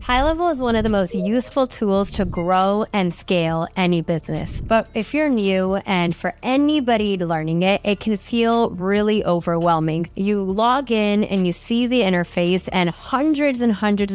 HighLevel is one of the most useful tools to grow and scale any business. But if you're new, and for anybody learning it, it can feel really overwhelming. You log in and you see the interface and hundreds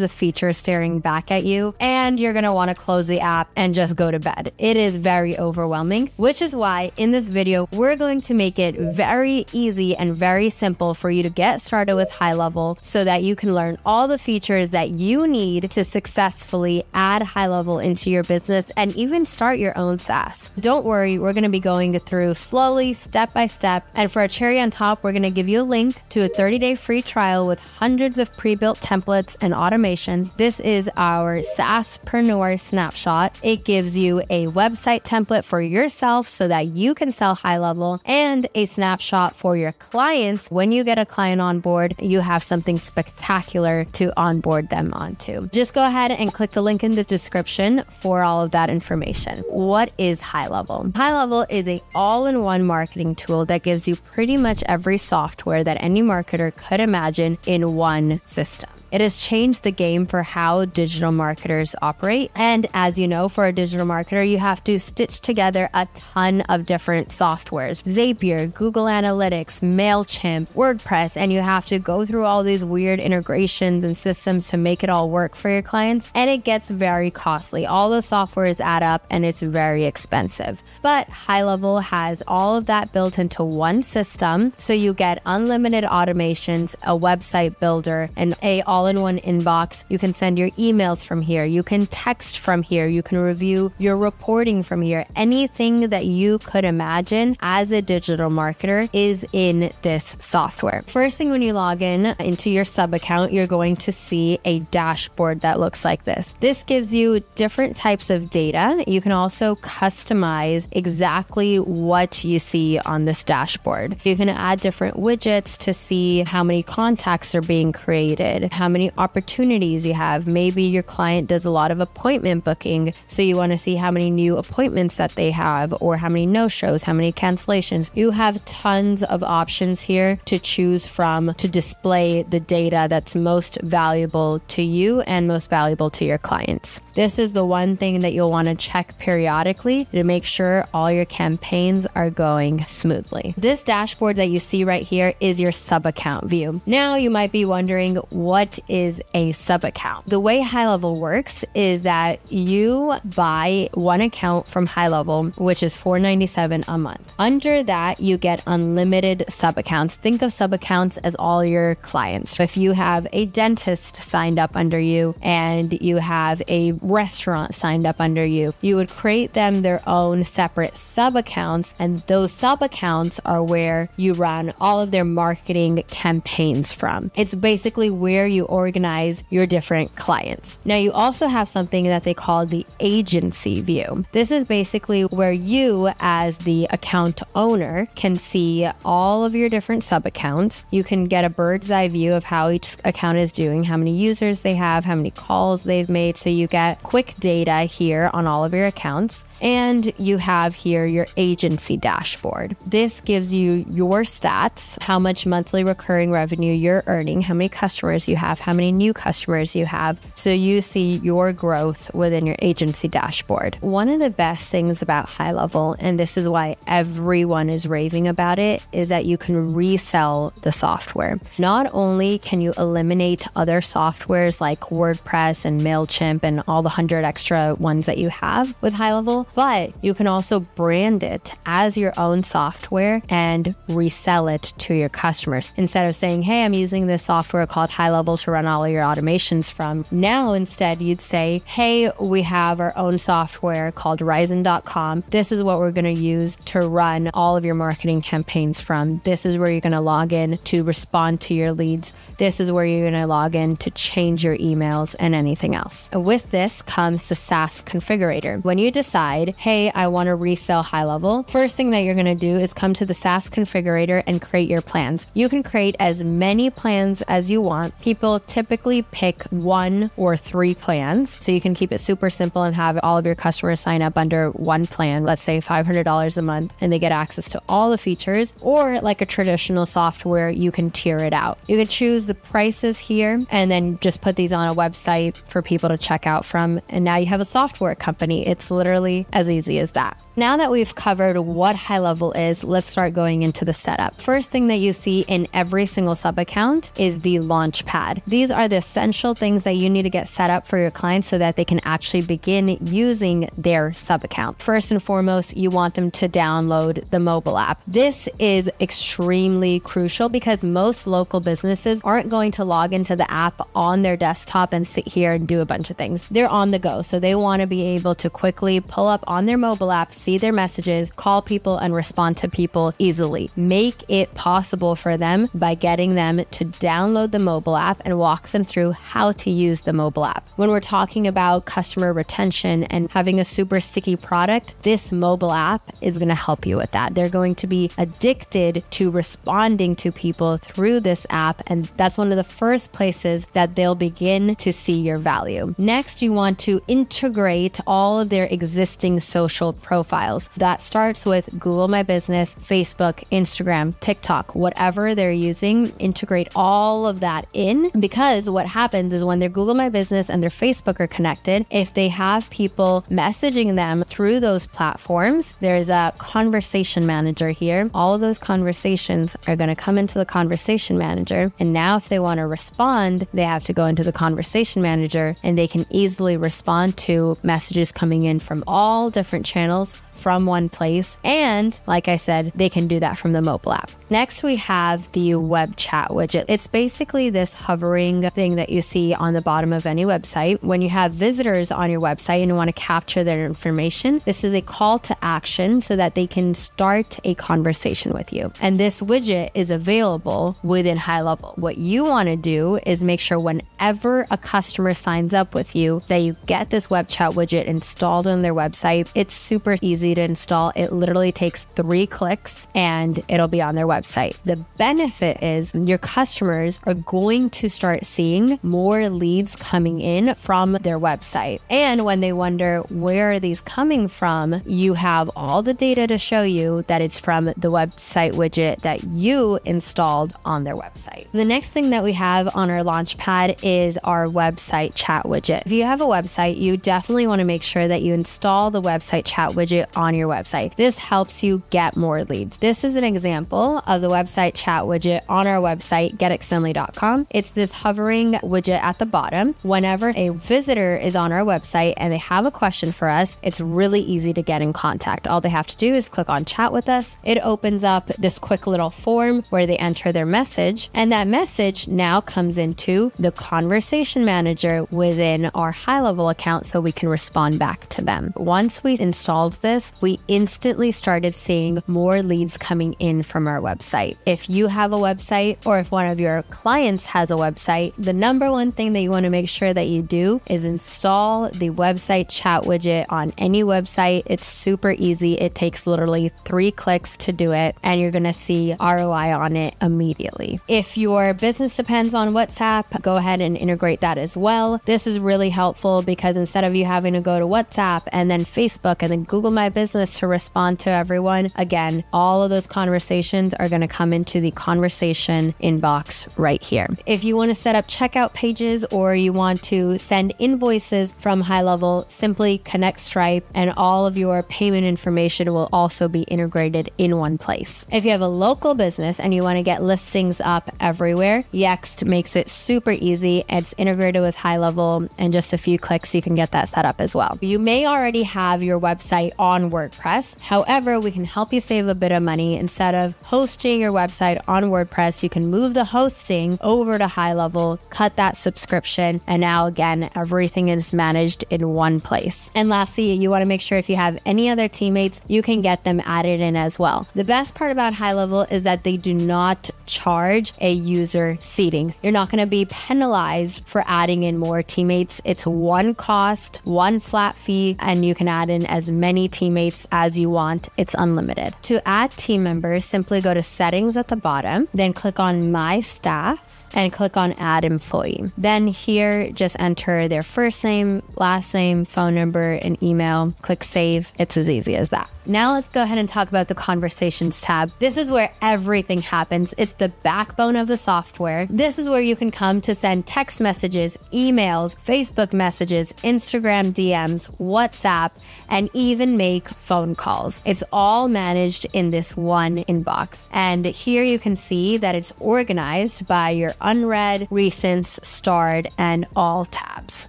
of features staring back at you, and you're gonna wanna close the app and just go to bed. It is very overwhelming, which is why in this video, we're going to make it very easy and very simple for you to get started with HighLevel so that you can learn all the features that you need to successfully add HighLevel into your business and even start your own SaaS. Don't worry, we're going to be going through slowly, step by step. And for a cherry on top, we're going to give you a link to a 30-day free trial with hundreds of pre-built templates and automations. This is our SaaSpreneur snapshot. It gives you a website template for yourself so that you can sell HighLevel, and a snapshot for your clients. When you get a client on board, you have something spectacular to onboard them onto. Just go ahead and click the link in the description for all of that information. What is HighLevel? HighLevel is an all-in-one marketing tool that gives you pretty much every software that any marketer could imagine in one system. It has changed the game for how digital marketers operate. And as you know, for a digital marketer, you have to stitch together a ton of different softwares. Zapier, Google Analytics, MailChimp, WordPress, and you have to go through all these weird integrations and systems to make it all work for your clients. And it gets very costly. All those softwares add up and it's very expensive. But HighLevel has all of that built into one system. So you get unlimited automations, a website builder, and a all-in-one inbox. You can send your emails from here. You can text from here. You can review your reporting from here. Anything that you could imagine as a digital marketer is in this software. First thing when you log in into your sub account, you're going to see a dashboard that looks like this. This gives you different types of data. You can also customize exactly what you see on this dashboard. You can add different widgets to see how many contacts are being created, how many opportunities you have. Maybe your client does a lot of appointment booking, so you want to see how many new appointments that they have, or how many no-shows, how many cancellations. You have tons of options here to choose from to display the data that's most valuable to you and most valuable to your clients. This is the one thing that you'll want to check periodically to make sure all your campaigns are going smoothly. This dashboard that you see right here is your sub-account view. Now you might be wondering, what is a sub-account? The way HighLevel works is that you buy one account from HighLevel, which is $4.97 a month. Under that, you get unlimited sub-accounts. Think of sub-accounts as all your clients. If you have a dentist signed up under you and you have a restaurant signed up under you, you would create them their own separate sub-accounts, and those sub-accounts are where you run all of their marketing campaigns from. It's basically where you organize your different clients. Now, you also have something that they call the agency view. This is basically where you, as the account owner, can see all of your different sub-accounts. You can get a bird's eye view of how each account is doing, how many users they have, how many calls they've made. So you get quick data here on all of your accounts. And you have here your agency dashboard. This gives you your stats, how much monthly recurring revenue you're earning, how many customers you have, how many new customers you have. So you see your growth within your agency dashboard. One of the best things about HighLevel, and this is why everyone is raving about it, is that you can resell the software. Not only can you eliminate other softwares like WordPress and MailChimp and all the 100 extra ones that you have with HighLevel, but you can also brand it as your own software and resell it to your customers. Instead of saying, hey, I'm using this software called HighLevel to run all of your automations from. Now, instead, you'd say, hey, we have our own software called Ryzen.com. This is what we're going to use to run all of your marketing campaigns from. This is where you're going to log in to respond to your leads. This is where you're going to log in to change your emails and anything else. With this comes the SaaS configurator. When you decide decide, hey, I want to resell HighLevel, first thing that you're going to do is come to the SaaS configurator and create your plans. You can create as many plans as you want. People typically pick 1 or 3 plans, so you can keep it super simple and have all of your customers sign up under one plan, let's say $500 a month, and they get access to all the features. Or like a traditional software, you can tier it out. You can choose the prices here and then just put these on a website for people to check out from. And now you have a software company. It's literally as easy as that. Now that we've covered what HighLevel is, let's start going into the setup. First thing that you see in every single sub account is the launch pad. These are the essential things that you need to get set up for your clients so that they can actually begin using their sub account. First and foremost, you want them to download the mobile app. This is extremely crucial because most local businesses aren't going to log into the app on their desktop and sit here and do a bunch of things. They're on the go, so they want to be able to quickly pull up on their mobile app, see their messages, call people, and respond to people easily. Make it possible for them by getting them to download the mobile app and walk them through how to use the mobile app. When we're talking about customer retention and having a super sticky product, this mobile app is going to help you with that. They're going to be addicted to responding to people through this app, and that's one of the first places that they'll begin to see your value. Next, you want to integrate all of their existing social profiles. That starts with Google My Business, Facebook, Instagram, TikTok, whatever they're using. Integrate all of that in, because what happens is when their Google My Business and their Facebook are connected, if they have people messaging them through those platforms, there's a conversation manager here. All of those conversations are going to come into the conversation manager. And now if they want to respond, they have to go into the conversation manager and they can easily respond to messages coming in from all different channels from one place. And like I said, they can do that from the mobile app. Next, we have the web chat widget. It's basically this hovering thing that you see on the bottom of any website. When you have visitors on your website and you want to capture their information, this is a call to action so that they can start a conversation with you. And this widget is available within HighLevel. What you want to do is make sure whenever a customer signs up with you, that you get this web chat widget installed on their website. It's super easy to install. It literally takes 3 clicks and it'll be on their website. The benefit is your customers are going to start seeing more leads coming in from their website. And when they wonder where are these coming from, you have all the data to show you that it's from the website widget that you installed on their website. The next thing that we have on our launch pad is our website chat widget. If you have a website, you definitely want to make sure that you install the website chat widget on your website. This helps you get more leads. This is an example of the website chat widget on our website, getextendly.com. It's this hovering widget at the bottom. Whenever a visitor is on our website and they have a question for us, it's really easy to get in contact. All they have to do is click on chat with us. It opens up this quick little form where they enter their message, and that message now comes into the conversation manager within our HighLevel account so we can respond back to them. Once we installed this, we instantly started seeing more leads coming in from our website. If you have a website or if one of your clients has a website, the number one thing that you want to make sure that you do is install the website chat widget on any website. It's super easy. It takes literally 3 clicks to do it, and you're going to see ROI on it immediately. If your business depends on WhatsApp, go ahead and integrate that as well. This is really helpful because instead of you having to go to WhatsApp and then Facebook and then Google My Business to respond to everyone, again, all of those conversations are going to come into the conversation inbox right here. If you want to set up checkout pages or you want to send invoices from HighLevel, simply connect Stripe and all of your payment information will also be integrated in one place. If you have a local business and you want to get listings up everywhere, Yext makes it super easy. It's integrated with HighLevel, and just a few clicks you can get that set up as well. You may already have your website on on WordPress. However, we can help you save a bit of money. Instead of hosting your website on WordPress, you can move the hosting over to HighLevel, cut that subscription, and now again, everything is managed in one place. And lastly, you want to make sure if you have any other teammates, you can get them added in as well. The best part about HighLevel is that they do not charge a user seating. You're not going to be penalized for adding in more teammates. It's one cost, one flat fee, and you can add in as many teammates as you want. It's unlimited. To add team members, simply go to settings at the bottom, then click on My Staff, and click on Add Employee. Then here, just enter their first name, last name, phone number, and email. Click Save. It's as easy as that. Now let's go ahead and talk about the Conversations tab. This is where everything happens. It's the backbone of the software. This is where you can come to send text messages, emails, Facebook messages, Instagram DMs, WhatsApp, and even make phone calls. It's all managed in this one inbox. And here you can see that it's organized by your unread, recents, starred, and all tabs.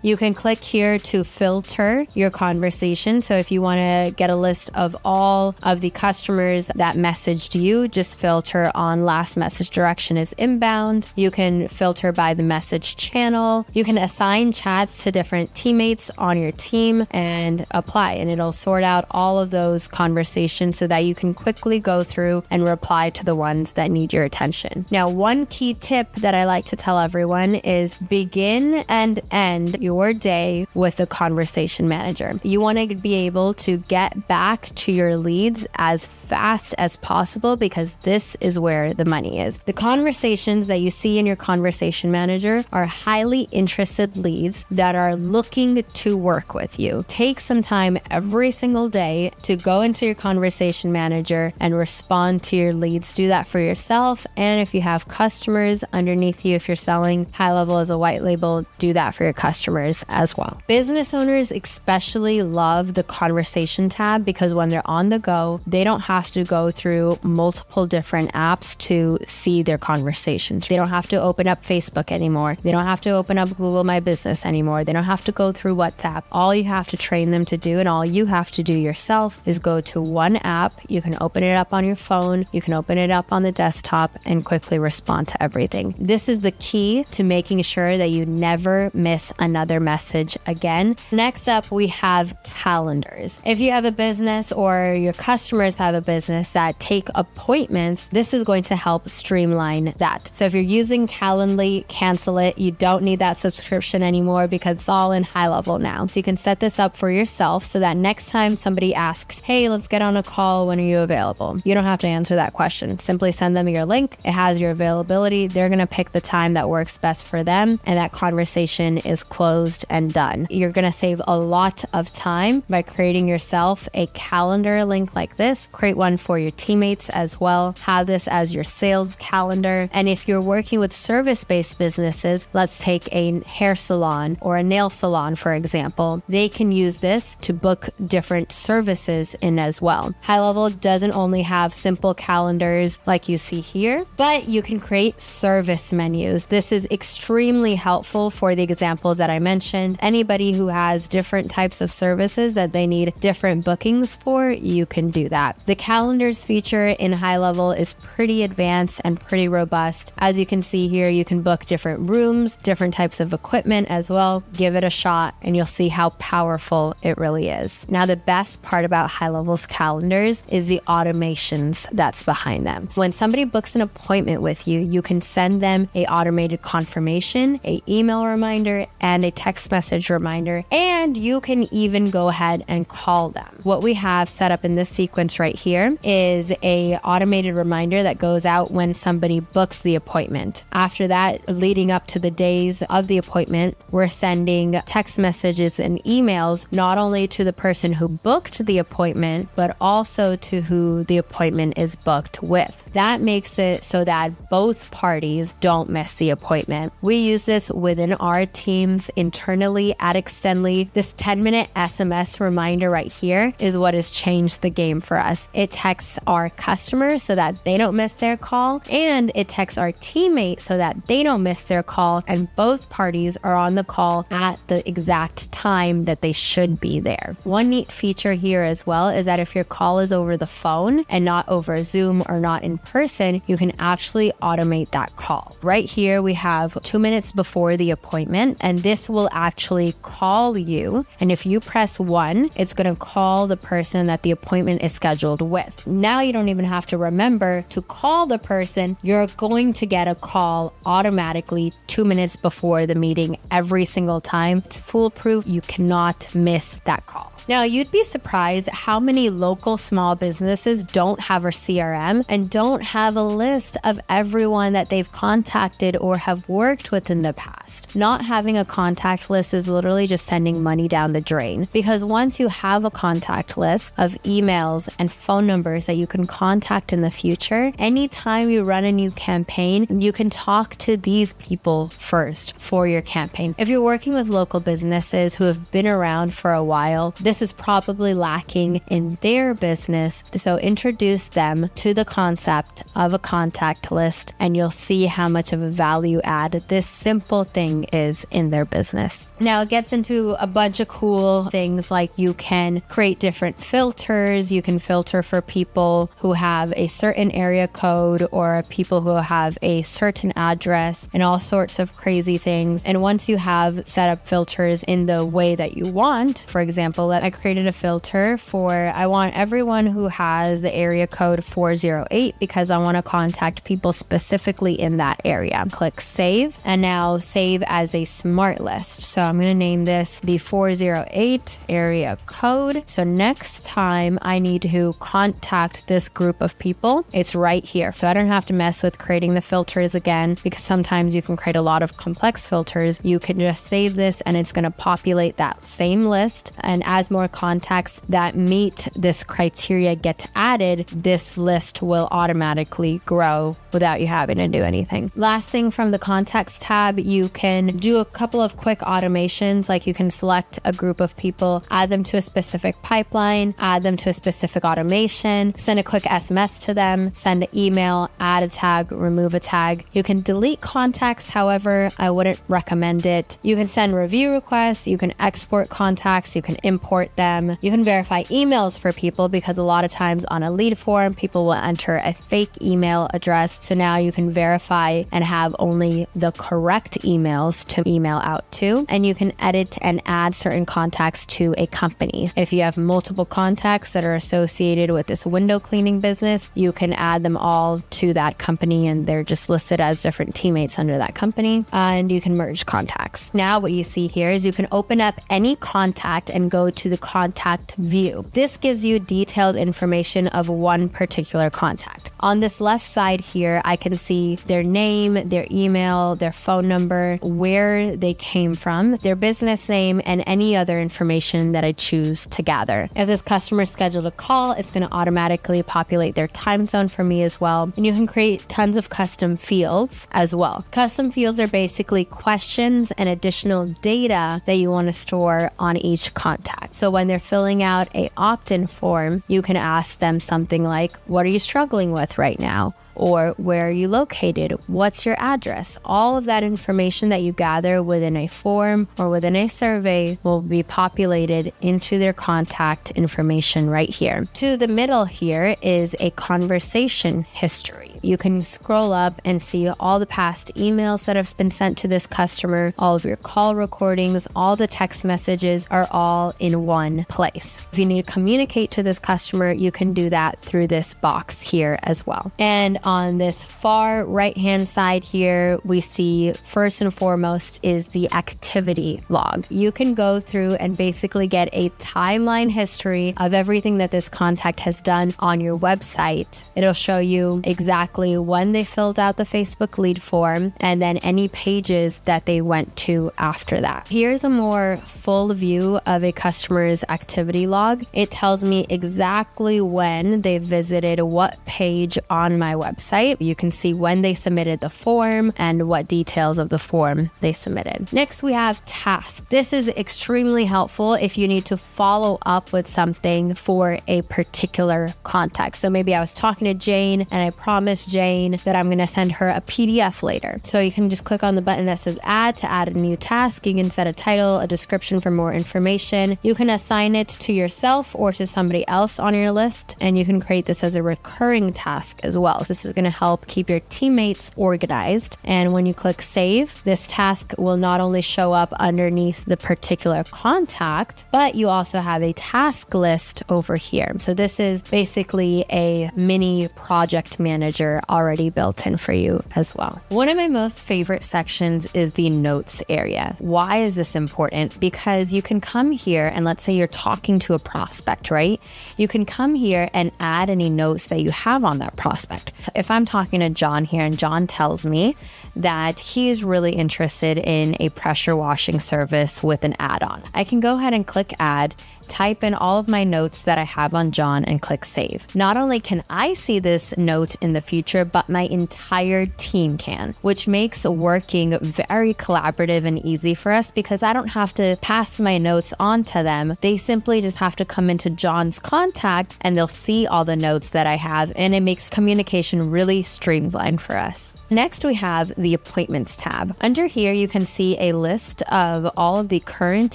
You can click here to filter your conversation. So if you want to get a list of all of the customers that messaged you, just filter on last message direction is inbound. You can filter by the message channel. You can assign chats to different teammates on your team and apply, and it'll sort out all of those conversations so that you can quickly go through and reply to the ones that need your attention. Now, one key tip that I like to tell everyone is begin and end your day with a conversation manager. You want to be able to get back to your leads as fast as possible because this is where the money is. The conversations that you see in your conversation manager are highly interested leads that are looking to work with you. Take some time every single day to go into your conversation manager and respond to your leads. Do that for yourself, and if you have customers underneath you, if you're selling HighLevel as a white label, do that for your customers as well. Business owners especially love the conversation tab because when they're on the go, they don't have to go through multiple different apps to see their conversations. They don't have to open up Facebook anymore. They don't have to open up Google My Business anymore. They don't have to go through WhatsApp. All you have to train them to do, and all you have to do yourself, is go to one app. You can open it up on your phone. You can open it up on the desktop and quickly respond to everything. This is the key to making sure that you never miss another message again. Next up, we have calendars. If you have a business or your customers have a business that take appointments, this is going to help streamline that. So if you're using Calendly, cancel it. You don't need that subscription anymore because it's all in HighLevel now. So you can set this up for yourself so that next time somebody asks, hey, let's get on a call, when are you available? You don't have to answer that question. Simply send them your link. It has your availability. They're going to pick the time that works best for them, and that conversation is closed and done. You're going to save a lot of time by creating yourself a calendar link like this. Create one for your teammates as well. Have this as your sales calendar. And if you're working with service-based businesses, let's take a hair salon or a nail salon, for example. They can use this to book different services in as well. HighLevel doesn't only have simple calendars like you see here, but you can create service menus. This is extremely helpful for the examples that I mentioned. Anybody who has different types of services that they need different bookings for, you can do that. The calendars feature in HighLevel is pretty advanced and pretty robust. As you can see here, you can book different rooms, different types of equipment as well. Give it a shot and you'll see how powerful it really is. Now, the best part about HighLevel's calendars is the automations that's behind them. When somebody books an appointment with you, you can send them a automated confirmation, a email reminder, and a text message reminder, and you can even go ahead and call them. What we have set up in this sequence right here is a automated reminder that goes out when somebody books the appointment. After that, leading up to the days of the appointment, we're sending text messages and emails not only to the person who booked the appointment, but also to who the appointment is booked with. That makes it so that both parties don't don't miss the appointment. We use this within our teams internally at Extendly. This 10-minute SMS reminder right here is what has changed the game for us. It texts our customers so that they don't miss their call, and it texts our teammates so that they don't miss their call, and both parties are on the call at the exact time that they should be there. One neat feature here as well is that if your call is over the phone and not over Zoom or not in person, you can actually automate that call. Right here, we have 2 minutes before the appointment, and this will actually call you. And if you press 1, it's going to call the person that the appointment is scheduled with. Now you don't even have to remember to call the person. You're going to get a call automatically 2 minutes before the meeting every single time. It's foolproof. You cannot miss that call. Now, you'd be surprised how many local small businesses don't have a CRM and don't have a list of everyone that they've contacted or have worked with in the past. Not having a contact list is literally just sending money down the drain, because once you have a contact list of emails and phone numbers that you can contact in the future, anytime you run a new campaign, you can talk to these people first for your campaign. If you're working with local businesses who have been around for a while, this is probably lacking in their business. So introduce them to the concept of a contact list, and you'll see how much of a value add this simple thing is in their business. Now it gets into a bunch of cool things, like you can create different filters. You can filter for people who have a certain area code or people who have a certain address and all sorts of crazy things. And once you have set up filters in the way that you want, for example, I created a filter for, I want everyone who has the area code 408 because I want to contact people specifically in that area. Click save, and now save as a smart list. So I'm going to name this the 408 area code. So next time I need to contact this group of people, it's right here. So I don't have to mess with creating the filters again, because sometimes you can create a lot of complex filters. You can just save this and it's going to populate that same list. And as more contacts that meet this criteria get added, this list will automatically grow without you having to do anything. Last thing from the contacts tab, you can do a couple of quick automations, like you can select a group of people, add them to a specific pipeline, add them to a specific automation, send a quick SMS to them, send an email, add a tag, remove a tag. You can delete contacts, however, I wouldn't recommend it. You can send review requests, you can export contacts, you can import them. You can verify emails for people, because a lot of times on a lead form, people will enter a fake email address. So now you can verify and have only the correct emails to email out to. And you can edit and add certain contacts to a company. If you have multiple contacts that are associated with this window cleaning business, you can add them all to that company, and they're just listed as different teammates under that company. And you can merge contacts. Now what you see here is you can open up any contact and go to the contact view. This gives you detailed information of one particular contact. On this left side here, I can see their name, their email, their phone number, where they came from, their business name, and any other information that I choose to gather. If this customer scheduled a call, it's going to automatically populate their time zone for me as well. And you can create tons of custom fields as well. Custom fields are basically questions and additional data that you want to store on each contact. So when they're filling out a opt-in form, you can ask them something like, what are you struggling with right now? Or where are you located? What's your address? All of that information that you gather within a form or within a survey will be populated into their contact information right here. To the middle here is a conversation history. You can scroll up and see all the past emails that have been sent to this customer, all of your call recordings, all the text messages are all in one place. If you need to communicate to this customer, you can do that through this box here as well. And on this far right-hand side here, we see first and foremost is the activity log. You can go through and basically get a timeline history of everything that this contact has done on your website. It'll show you exactly when they filled out the Facebook lead form and then any pages that they went to after that. Here's a more full view of a customer's activity log. It tells me exactly when they visited what page on my website. website. You can see when they submitted the form and what details of the form they submitted. Next, we have tasks. This is extremely helpful if you need to follow up with something for a particular contact. So maybe I was talking to Jane and I promised Jane that I'm going to send her a PDF later. So you can just click on the button that says add to add a new task. You can set a title, a description for more information. You can assign it to yourself or to somebody else on your list, and you can create this as a recurring task as well. So this is going to help keep your teammates organized. And when you click save, this task will not only show up underneath the particular contact, but you also have a task list over here. So this is basically a mini project manager already built in for you as well. One of my most favorite sections is the notes area. Why is this important? Because you can come here and let's say you're talking to a prospect, right? You can come here and add any notes that you have on that prospect. If I'm talking to John here and John tells me that he's really interested in a pressure washing service with an add-on, I can go ahead and click add, type in all of my notes that I have on John and click save. Not only can I see this note in the future, but my entire team can, which makes working very collaborative and easy for us because I don't have to pass my notes on to them. They simply just have to come into John's contact and they'll see all the notes that I have, and it makes communication really streamlined for us. Next, we have the appointments tab. Under here, you can see a list of all of the current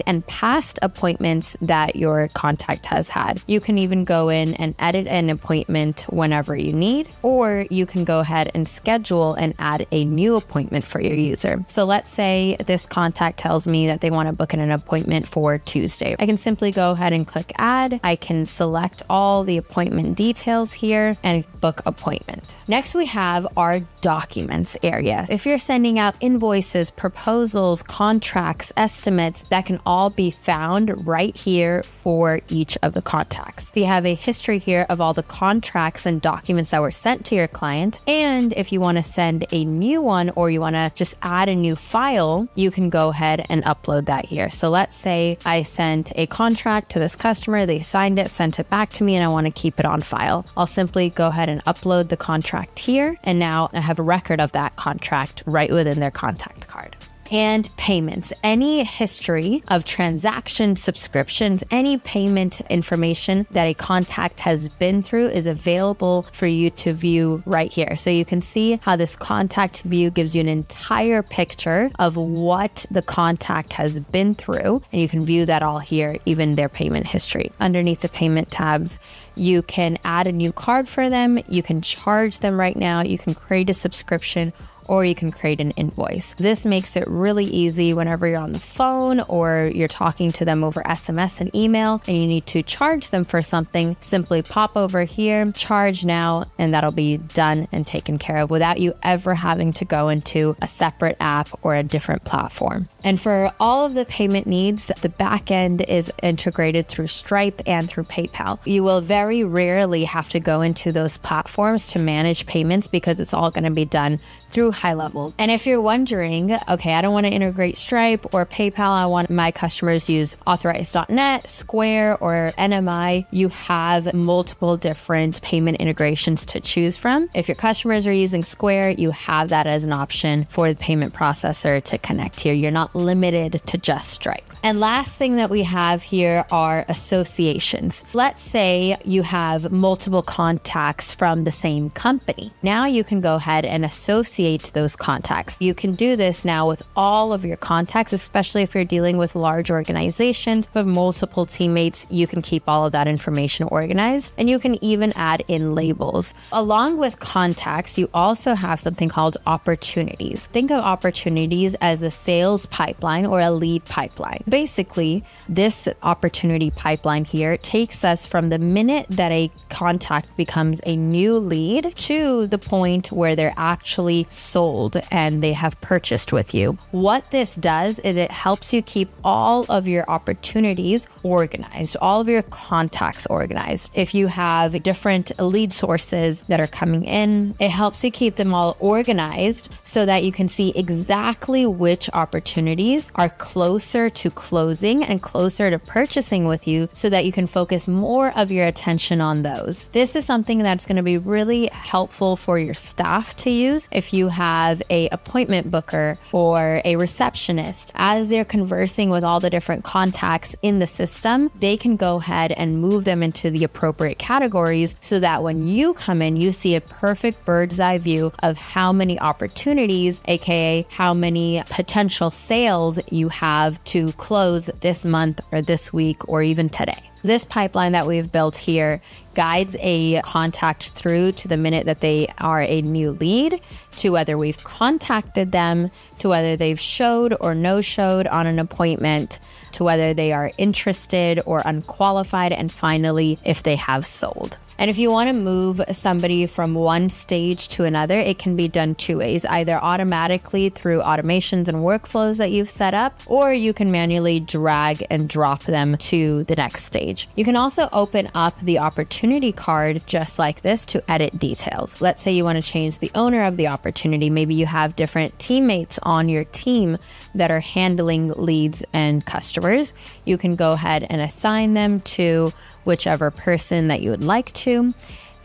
and past appointments that your contact has had. You can even go in and edit an appointment whenever you need, or you can go ahead and schedule and add a new appointment for your user. So let's say this contact tells me that they want to book in an appointment for Tuesday. I can simply go ahead and click add. I can select all the appointment details here and book appointment. Next, we have our documents area. If you're sending out invoices, proposals, contracts, estimates, that can all be found right here for each of the contacts. You have a history here of all the contracts and documents that were sent to your client. And if you want to send a new one or you want to just add a new file, you can go ahead and upload that here. So let's say I sent a contract to this customer, they signed it, sent it back to me, and I want to keep it on file. I'll simply go ahead and upload the contract here. And now I have a record of that contract right within their contact card. And payments. Any history of transactions, subscriptions, any payment information that a contact has been through is available for you to view right here. So you can see how this contact view gives you an entire picture of what the contact has been through. And you can view that all here, even their payment history. Underneath the payment tabs, you can add a new card for them. You can charge them right now. You can create a subscription, or you can create an invoice. This makes it really easy whenever you're on the phone or you're talking to them over SMS and email and you need to charge them for something. Simply pop over here, charge now, and that'll be done and taken care of without you ever having to go into a separate app or a different platform. And for all of the payment needs, the back end is integrated through Stripe and through PayPal. You will very rarely have to go into those platforms to manage payments because it's all going to be done through HighLevel. And if you're wondering, okay, I don't want to integrate Stripe or PayPal, I want my customers use Authorize.net, Square, or NMI, you have multiple different payment integrations to choose from. If your customers are using Square, you have that as an option for the payment processor to connect here. You're not limited to just Stripe. And last thing that we have here are associations. Let's say you have multiple contacts from the same company. Now you can go ahead and associate those contacts. You can do this now with all of your contacts, especially if you're dealing with large organizations with multiple teammates. You can keep all of that information organized, and you can even add in labels. Along with contacts, you also have something called opportunities. Think of opportunities as a sales pipeline or a lead pipeline. Basically, this opportunity pipeline here takes us from the minute that a contact becomes a new lead to the point where they're actually sold and they have purchased with you. What this does is it helps you keep all of your opportunities organized, all of your contacts organized. If you have different lead sources that are coming in, it helps you keep them all organized so that you can see exactly which opportunities are closer to closing and closer to purchasing with you so that you can focus more of your attention on those. This is something that's going to be really helpful for your staff to use if you have a appointment booker or a receptionist. As they're conversing with all the different contacts in the system, they can go ahead and move them into the appropriate categories so that when you come in, you see a perfect bird's eye view of how many opportunities, aka how many potential sales you have to close this month or this week or even today. This pipeline that we've built here guides a contact through to the minute that they are a new lead, to whether we've contacted them, to whether they've showed or no showed on an appointment, to whether they are interested or unqualified, and finally, if they have sold. And if you want to move somebody from one stage to another, it can be done two ways, either automatically through automations and workflows that you've set up, or you can manually drag and drop them to the next stage. You can also open up the opportunity card just like this to edit details. Let's say you want to change the owner of the opportunity. Maybe you have different teammates on your team that are handling leads and customers. You can go ahead and assign them to whichever person that you would like to.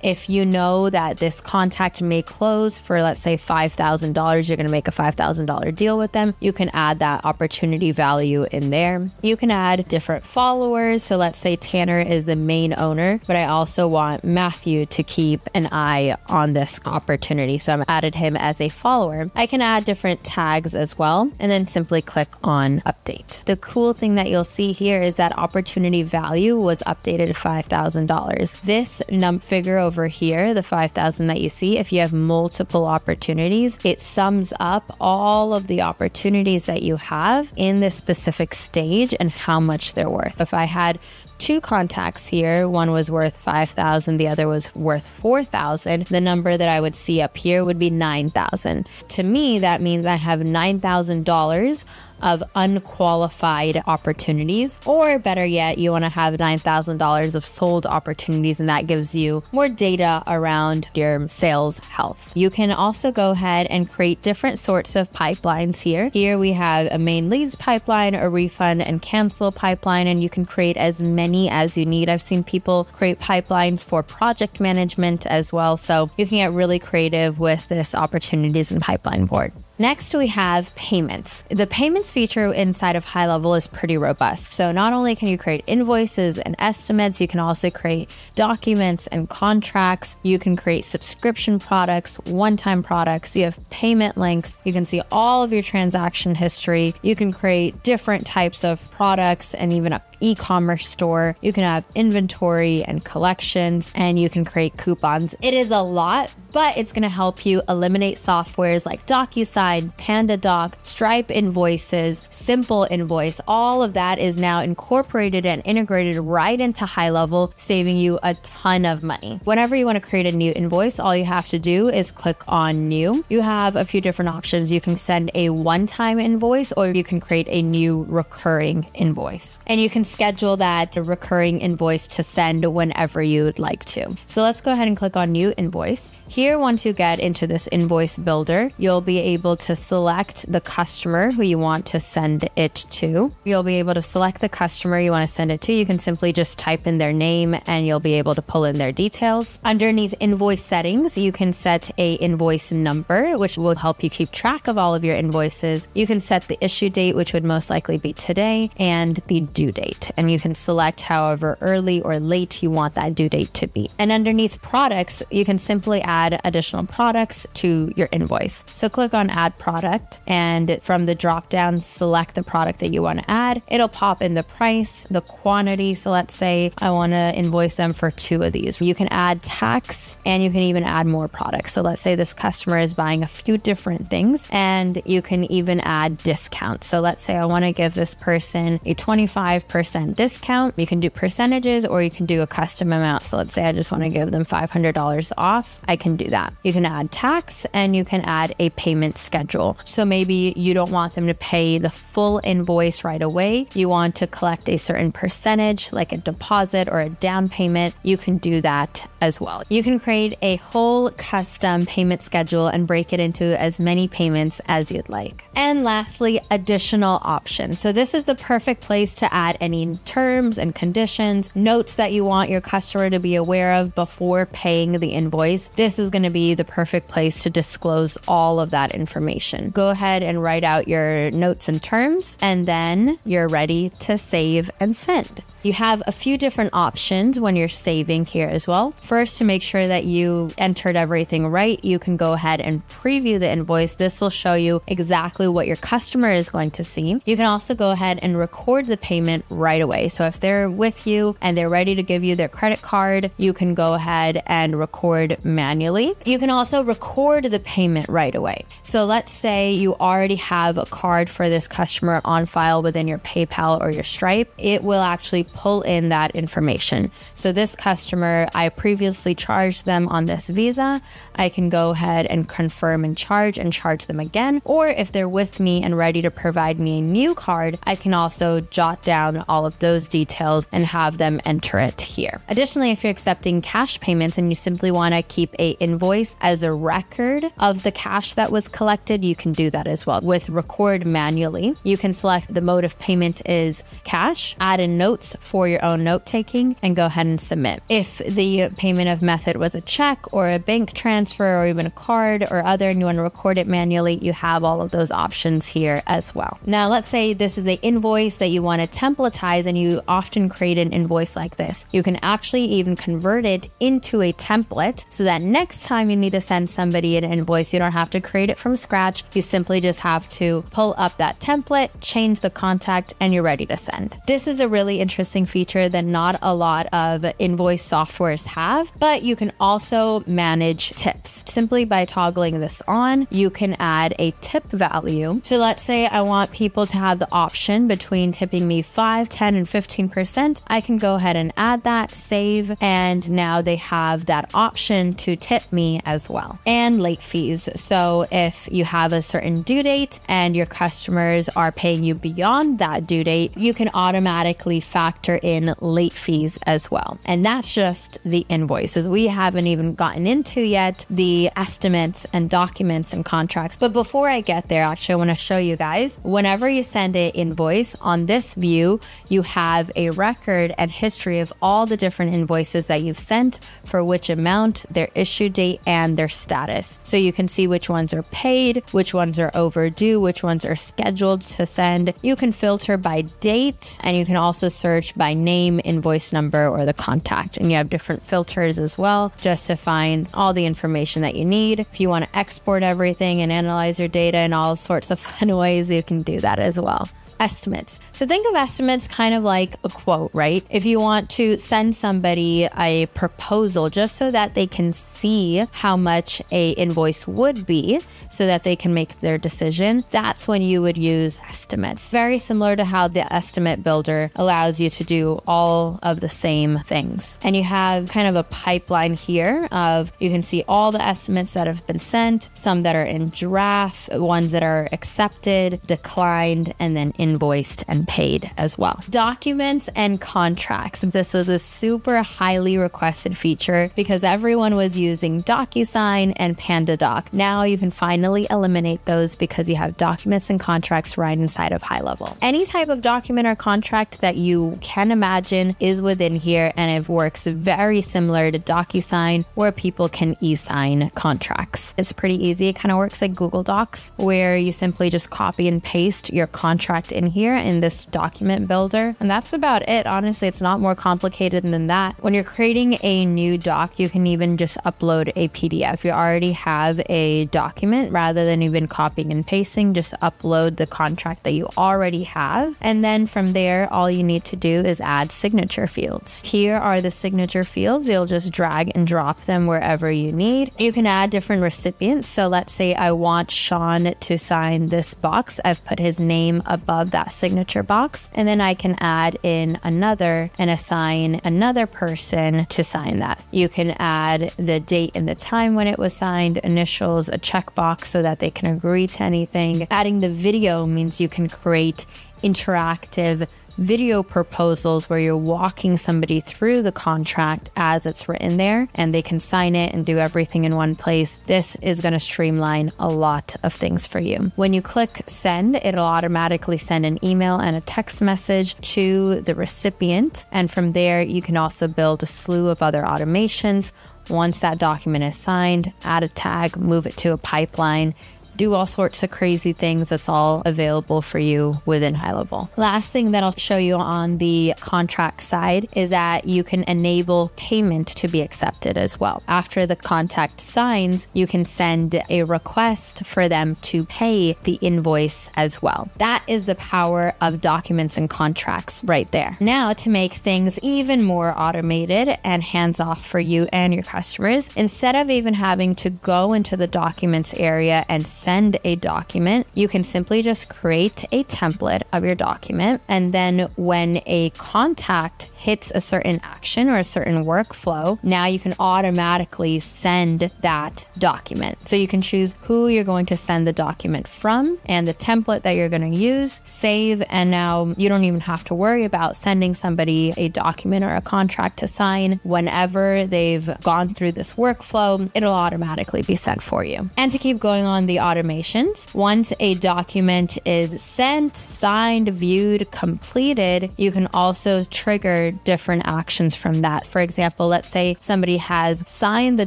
If you know that this contact may close for, let's say, $5,000, you're going to make a $5,000 deal with them, you can add that opportunity value in there. You can add different followers. So let's say Tanner is the main owner, but I also want Matthew to keep an eye on this opportunity. So I've added him as a follower. I can add different tags as well, and then simply click on update. The cool thing that you'll see here is that opportunity value was updated to $5,000. This figure over here, the 5,000 that you see, if you have multiple opportunities, it sums up all of the opportunities that you have in this specific stage and how much they're worth. If I had two contacts here, one was worth 5,000, the other was worth 4,000, the number that I would see up here would be 9,000. To me, that means I have $9,000 of unqualified opportunities, or better yet, you want to have $9,000 of sold opportunities, and that gives you more data around your sales health. You can also go ahead and create different sorts of pipelines here. Here we have a main leads pipeline, a refund and cancel pipeline, and you can create as many as you need. I've seen people create pipelines for project management as well, so you can get really creative with this opportunities and pipeline board. Next, we have payments. The payments feature inside of HighLevel is pretty robust. So not only can you create invoices and estimates, you can also create documents and contracts. You can create subscription products, one-time products. You have payment links. You can see all of your transaction history. You can create different types of products and even an e-commerce store. You can have inventory and collections, and you can create coupons. It is a lot, but it's going to help you eliminate softwares like DocuSign, PandaDoc, Stripe invoices, Simple Invoice. All of that is now incorporated and integrated right into HighLevel, saving you a ton of money. Whenever you want to create a new invoice, all you have to do is click on new. You have a few different options. You can send a one-time invoice, or you can create a new recurring invoice. And you can schedule that recurring invoice to send whenever you'd like to. So let's go ahead and click on new invoice. Here, once you get into this invoice builder, you'll be able to select the customer who you want to send it to. You'll be able to select the customer you want to send it to. You can simply just type in their name and you'll be able to pull in their details. Underneath invoice settings, you can set a invoice number, which will help you keep track of all of your invoices. You can set the issue date, which would most likely be today, and the due date. And you can select however early or late you want that due date to be. And underneath products, you can simply add additional products to your invoice. So click on add product, and from the drop down, select the product that you want to add. It'll pop in the price, the quantity. So let's say I want to invoice them for 2 of these. You can add tax, and you can even add more products. So let's say this customer is buying a few different things, and you can even add discounts. So let's say I want to give this person a 25% discount. You can do percentages, or you can do a custom amount. So let's say I just want to give them $500 off. I can do that. You can add tax and you can add a payment schedule. So maybe you don't want them to pay the full invoice right away. You want to collect a certain percentage, like a deposit or a down payment. You can do that as well. You can create a whole custom payment schedule and break it into as many payments as you'd like. And lastly, additional options. So this is the perfect place to add any terms and conditions, notes that you want your customer to be aware of before paying the invoice. This is going to be the perfect place to disclose all of that information. Go ahead and write out your notes and terms, and then you're ready to save and send. You have a few different options when you're saving here as well. First, to make sure that you entered everything right, you can go ahead and preview the invoice. This will show you exactly what your customer is going to see. You can also go ahead and record the payment right away. So if they're with you and they're ready to give you their credit card, you can go ahead and record manually. You can also record the payment right away. So let's say you already have a card for this customer on file within your PayPal or your Stripe. It will actually pull in that information. So this customer, I previously charged them on this Visa. I can go ahead and confirm and charge them again. Or if they're with me and ready to provide me a new card, I can also jot down all of those details and have them enter it here. Additionally, if you're accepting cash payments and you simply want to keep a invoice as a record of the cash that was collected, you can do that as well. With record manually, you can select the mode of payment is cash, add in notes for your own note taking, and go ahead and submit. If the payment of method was a check or a bank transfer or even a card or other, and you want to record it manually, you have all of those options here as well. Now, let's say this is an invoice that you want to templatize, and you often create an invoice like this. You can actually even convert it into a template so that next time you need to send somebody an invoice, you don't have to create it from scratch. You simply just have to pull up that template, change the contact, and you're ready to send. This is a really interesting feature that not a lot of invoice softwares have, but you can also manage tips. Simply by toggling this on, you can add a tip value. So let's say I want people to have the option between tipping me 5, 10, and 15%. I can go ahead and add that, save, and now they have that option to tip me as well. And late fees. So if you have a certain due date and your customers are paying you beyond that due date, you can automatically factor in late fees as well. And that's just the invoices. We haven't even gotten into yet the estimates and documents and contracts. But before I get there, actually, I want to show you guys, whenever you send an invoice on this view, you have a record and history of all the different invoices that you've sent, for which amount, their issue date, and their status. So you can see which ones are paid, which ones are overdue, which ones are scheduled to send. You can filter by date, and you can also search by name, invoice number, or the contact. And you have different filters as well, just to find all the information that you need. If you want to export everything and analyze your data in all sorts of fun ways, you can do that as well. Estimates. So think of estimates kind of like a quote, right? If you want to send somebody a proposal just so that they can see how much a invoice would be so that they can make their decision, that's when you would use estimates. Very similar to how the estimate builder allows you to do all of the same things. And you have kind of a pipeline here of, you can see all the estimates that have been sent, some that are in draft, ones that are accepted, declined, and then invoiced and paid as well. Documents and contracts. This was a super highly requested feature because everyone was using DocuSign and PandaDoc. Now you can finally eliminate those because you have documents and contracts right inside of HighLevel. Any type of document or contract that you can imagine is within here, and it works very similar to DocuSign, where people can e-sign contracts. It's pretty easy. It kind of works like Google Docs, where you simply just copy and paste your contract in here in this document builder. And that's about it. Honestly, it's not more complicated than that. When you're creating a new doc, you can even just upload a PDF. You already have a document, rather than even copying and pasting, just upload the contract that you already have. And then from there, all you need to do is add signature fields. Here are the signature fields. You'll just drag and drop them wherever you need. You can add different recipients. So let's say I want Sean to sign this box. I've put his name above have that signature box. And then I can add in another and assign another person to sign that. You can add the date and the time when it was signed, initials, a checkbox so that they can agree to anything. Adding the video means you can create interactive video proposals where you're walking somebody through the contract as it's written there, and they can sign it and do everything in one place. This is going to streamline a lot of things for you. When you click send, it'll automatically send an email and a text message to the recipient. And from there, you can also build a slew of other automations. Once that document is signed, add a tag, move it to a pipeline, do all sorts of crazy things. That's all available for you within HighLevel. Last thing that I'll show you on the contract side is that you can enable payment to be accepted as well. After the contact signs, you can send a request for them to pay the invoice as well. That is the power of documents and contracts right there. Now, to make things even more automated and hands-off for you and your customers, instead of even having to go into the documents area and send a document, you can simply just create a template of your document. And then when a contact hits a certain action or a certain workflow, now you can automatically send that document. So you can choose who you're going to send the document from and the template that you're going to use, save, and now you don't even have to worry about sending somebody a document or a contract to sign. Whenever they've gone through this workflow, it'll automatically be sent for you. And to keep going on the automations, once a document is sent, signed, viewed, completed, you can also trigger different actions from that. For example, let's say somebody has signed the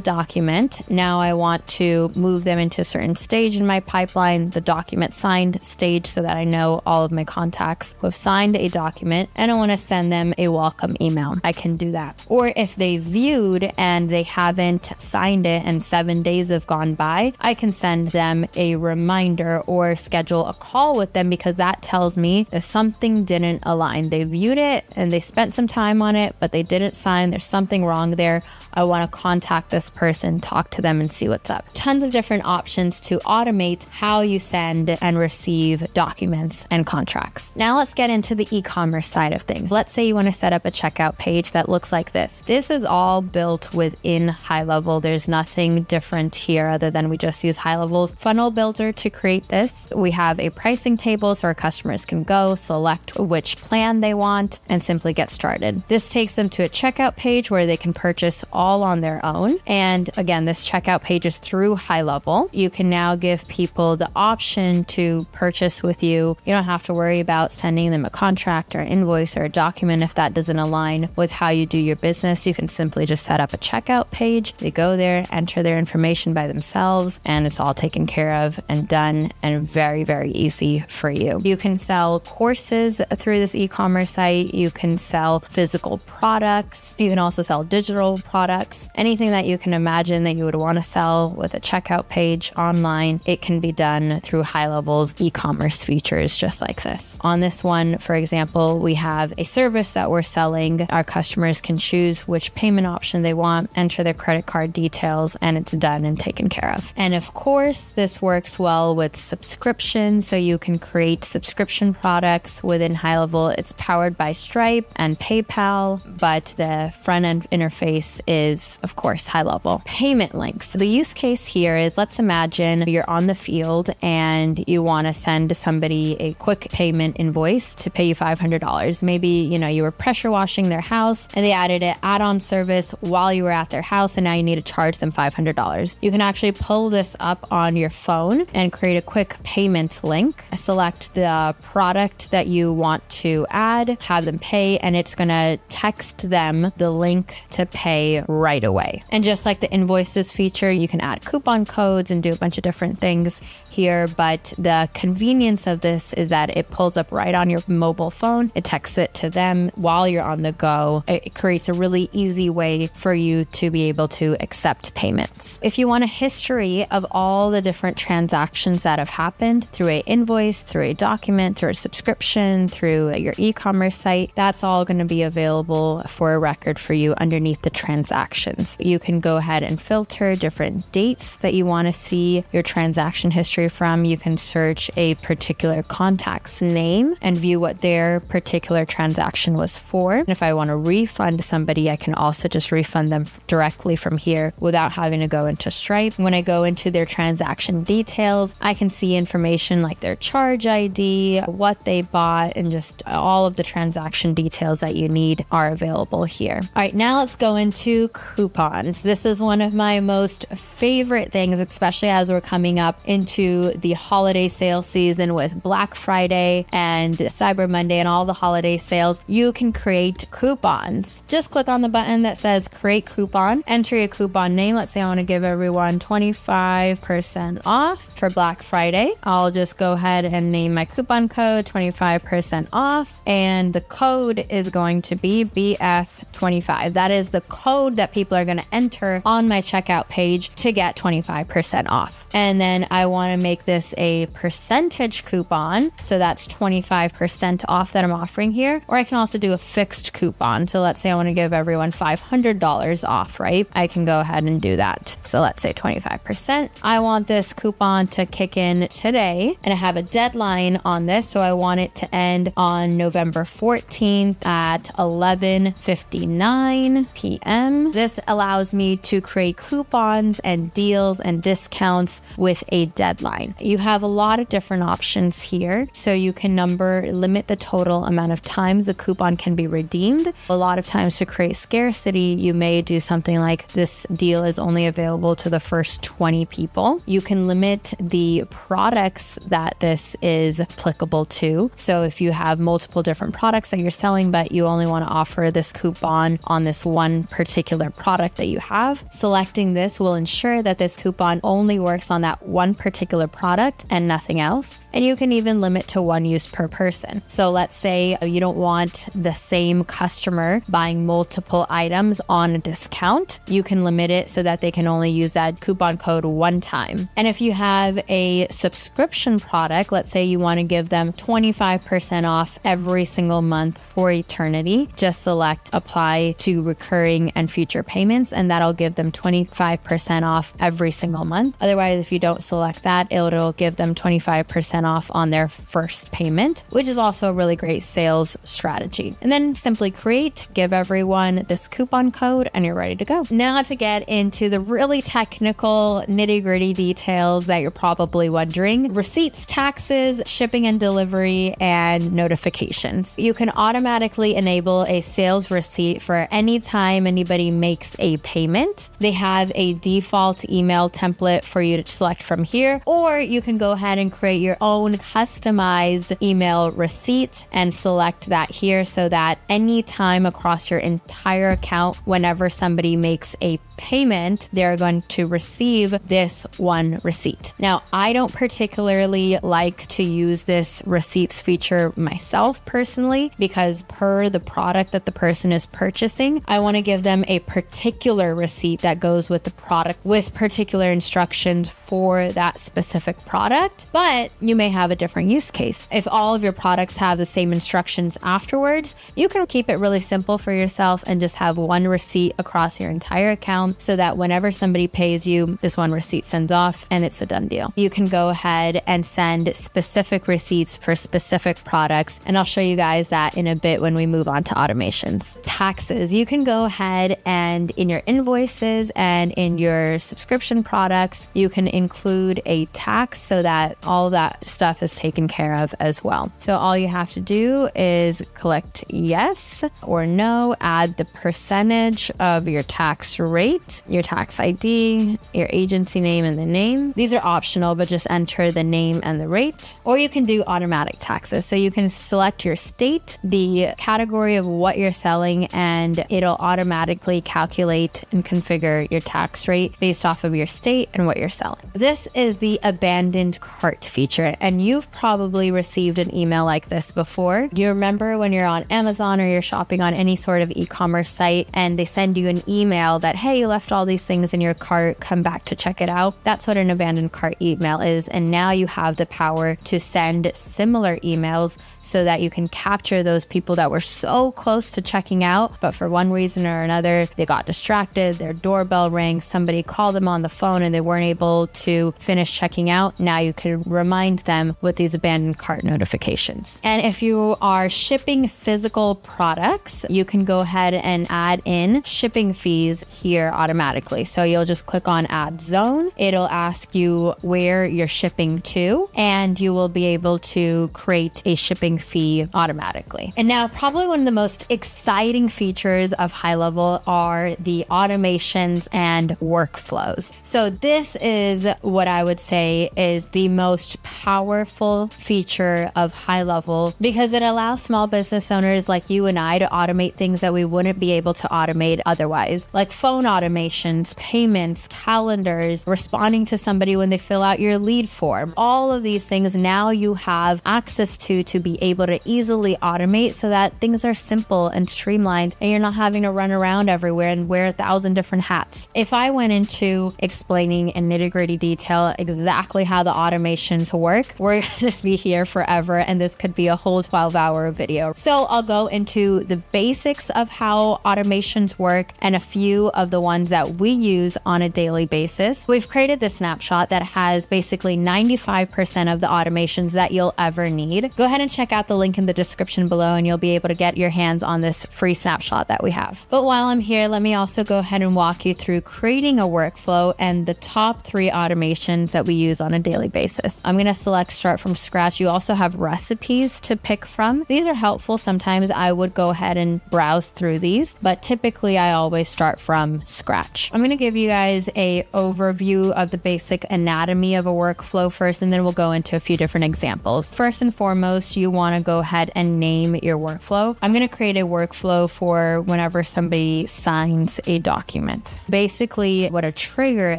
document. Now I want to move them into a certain stage in my pipeline, the document signed stage, so that I know all of my contacts who have signed a document and I want to send them a welcome email. I can do that. Or if they viewed and they haven't signed it and 7 days have gone by, I can send them a reminder or schedule a call with them, because that tells me if something didn't align. They viewed it and they spent some time on it, but they didn't sign. There's something wrong there. I want to contact this person, talk to them, and see what's up. Tons of different options to automate how you send and receive documents and contracts. Now let's get into the e-commerce side of things. Let's say you want to set up a checkout page that looks like this. This is all built within HighLevel. There's nothing different here other than we just use HighLevel's funnel builder to create this. We have a pricing table so our customers can go select which plan they want and simply get started. This takes them to a checkout page where they can purchase all on their own. And again, this checkout page is through HighLevel. You can now give people the option to purchase with you. You don't have to worry about sending them a contract or invoice or a document if that doesn't align with how you do your business. You can simply just set up a checkout page. They go there, enter their information by themselves, and it's all taken care of and done, and very, very easy for you. You can sell courses through this e-commerce site. You can sell physical products. You can also sell digital products. Anything that you can imagine that you would want to sell with a checkout page online, it can be done through HighLevel's e-commerce features just like this. On this one, for example, we have a service that we're selling. Our customers can choose which payment option they want, enter their credit card details, and it's done and taken care of. And of course, this works well with subscription, so you can create subscription products within HighLevel. It's powered by Stripe and PayPal, but the front end interface is, of course, HighLevel. Payment links. The use case here is, let's imagine you're on the field and you want to send somebody a quick payment invoice to pay you $500. Maybe, you were pressure washing their house and they added an add-on service while you were at their house, and now you need to charge them $500. You can actually pull this up on your phone and create a quick payment link. Select the product that you want to add, have them pay, and it's going to text them the link to pay right away. And just like the invoices feature, you can add coupon codes and do a bunch of different things here, but the convenience of this is that it pulls up right on your mobile phone. It texts it to them while you're on the go. It creates a really easy way for you to be able to accept payments. If you want a history of all the different transactions that have happened through an invoice, through a document, through a subscription, through your e-commerce site, that's all going to be available for a record for you underneath the transactions. You can go ahead and filter different dates that you want to see your transaction history entry from, you can search a particular contact's name and view what their particular transaction was for. And if I want to refund somebody, I can also just refund them directly from here without having to go into Stripe. When I go into their transaction details, I can see information like their charge ID, what they bought, and just all of the transaction details that you need are available here. All right, now let's go into coupons. This is one of my most favorite things, especially as we're coming up into the holiday sale season with Black Friday and Cyber Monday and all the holiday sales. You can create coupons. Just click on the button that says create coupon, enter a coupon name. Let's say I want to give everyone 25% off for Black Friday. I'll just go ahead and name my coupon code 25% off, and the code is going to be BF25. That is the code that people are going to enter on my checkout page to get 25% off. And then I want to make this a percentage coupon, so that's 25% off that I'm offering here. Or I can also do a fixed coupon. So let's say I want to give everyone $500 off, right? I can go ahead and do that. So let's say 25%. I want this coupon to kick in today, and I have a deadline on this, so I want it to end on November 14th at 11:59 p.m. This allows me to create coupons and deals and discounts with a deadline. You have a lot of different options here, so you can limit the total amount of times the coupon can be redeemed. A lot of times to create scarcity, you may do something like this deal is only available to the first 20 people. You can limit the products that this is applicable to. So if you have multiple different products that you're selling, but you only want to offer this coupon on this one particular product that you have, selecting this will ensure that this coupon only works on that one particular product and nothing else. And you can even limit to one use per person. So let's say you don't want the same customer buying multiple items on a discount. You can limit it so that they can only use that coupon code one time. And if you have a subscription product, let's say you want to give them 25% off every single month for eternity, just select apply to recurring and future payments, and that'll give them 25% off every single month. Otherwise, if you don't select that, it'll give them 25% off on their first payment, which is also a really great sales strategy. And then simply create, give everyone this coupon code, and you're ready to go. Now to get into the really technical nitty-gritty details that you're probably wondering: receipts, taxes, shipping and delivery, and notifications. You can automatically enable a sales receipt for any time anybody makes a payment. They have a default email template for you to select from here, or you can go ahead and create your own customized email receipt and select that here, so that any time across your entire account, whenever somebody makes a payment, they're going to receive this one receipt. Now, I don't particularly like to use this receipts feature myself personally, because per the product that the person is purchasing, I want to give them a particular receipt that goes with the product with particular instructions for that specific product. But you may have a different use case. If all of your products have the same instructions afterwards, you can keep it really simple for yourself and just have one receipt across your entire account, so that whenever somebody pays you, this one receipt sends off and it's a done deal. You can go ahead and send specific receipts for specific products, and I'll show you guys that in a bit when we move on to automations. Taxes. You can go ahead and in your invoices and in your subscription products, you can include a tax so that all that stuff is taken care of as well. So all you have to do is click yes or no, add the percentage of your tax rate, your tax ID, your agency name, and the name. These are optional, but just enter the name and the rate. Or you can do automatic taxes. So you can select your state, the category of what you're selling, and it'll automatically calculate and configure your tax rate based off of your state and what you're selling. This is the abandoned cart feature, and you've probably received an email like this before. Do you remember when you're on Amazon or you're shopping on any sort of e-commerce site and they send you an email that, hey, you left all these things in your cart, come back to check it out? That's what an abandoned cart email is. And now you have the power to send similar emails so that you can capture those people that were so close to checking out, but for one reason or another, they got distracted, their doorbell rang, somebody called them on the phone and they weren't able to finish checking checking out, now you can remind them with these abandoned cart notifications. And if you are shipping physical products, you can go ahead and add in shipping fees here automatically. So you'll just click on Add Zone. It'll ask you where you're shipping to, and you will be able to create a shipping fee automatically. And now probably one of the most exciting features of HighLevel are the automations and workflows. So this is what I would say is the most powerful feature of HighLevel, because it allows small business owners like you and I to automate things that we wouldn't be able to automate otherwise, like phone automations, payments, calendars, responding to somebody when they fill out your lead form. All of these things now you have access to be able to easily automate so that things are simple and streamlined and you're not having to run around everywhere and wear 1,000 different hats. If I went into explaining in nitty-gritty detail exactly how the automations work, we're going to be here forever, and this could be a whole 12-hour video. So I'll go into the basics of how automations work and a few of the ones that we use on a daily basis. We've created this snapshot that has basically 95% of the automations that you'll ever need. Go ahead and check out the link in the description below and you'll be able to get your hands on this free snapshot that we have. But while I'm here, let me also go ahead and walk you through creating a workflow and the top 3 automations that we use on a daily basis. I'm going to select Start from Scratch. You also have recipes to pick from. These are helpful. Sometimes I would go ahead and browse through these, but typically I always start from scratch. I'm going to give you guys a overview of the basic anatomy of a workflow first, and then we'll go into a few different examples. First and foremost, you want to go ahead and name your workflow. I'm going to create a workflow for whenever somebody signs a document. Basically, what a trigger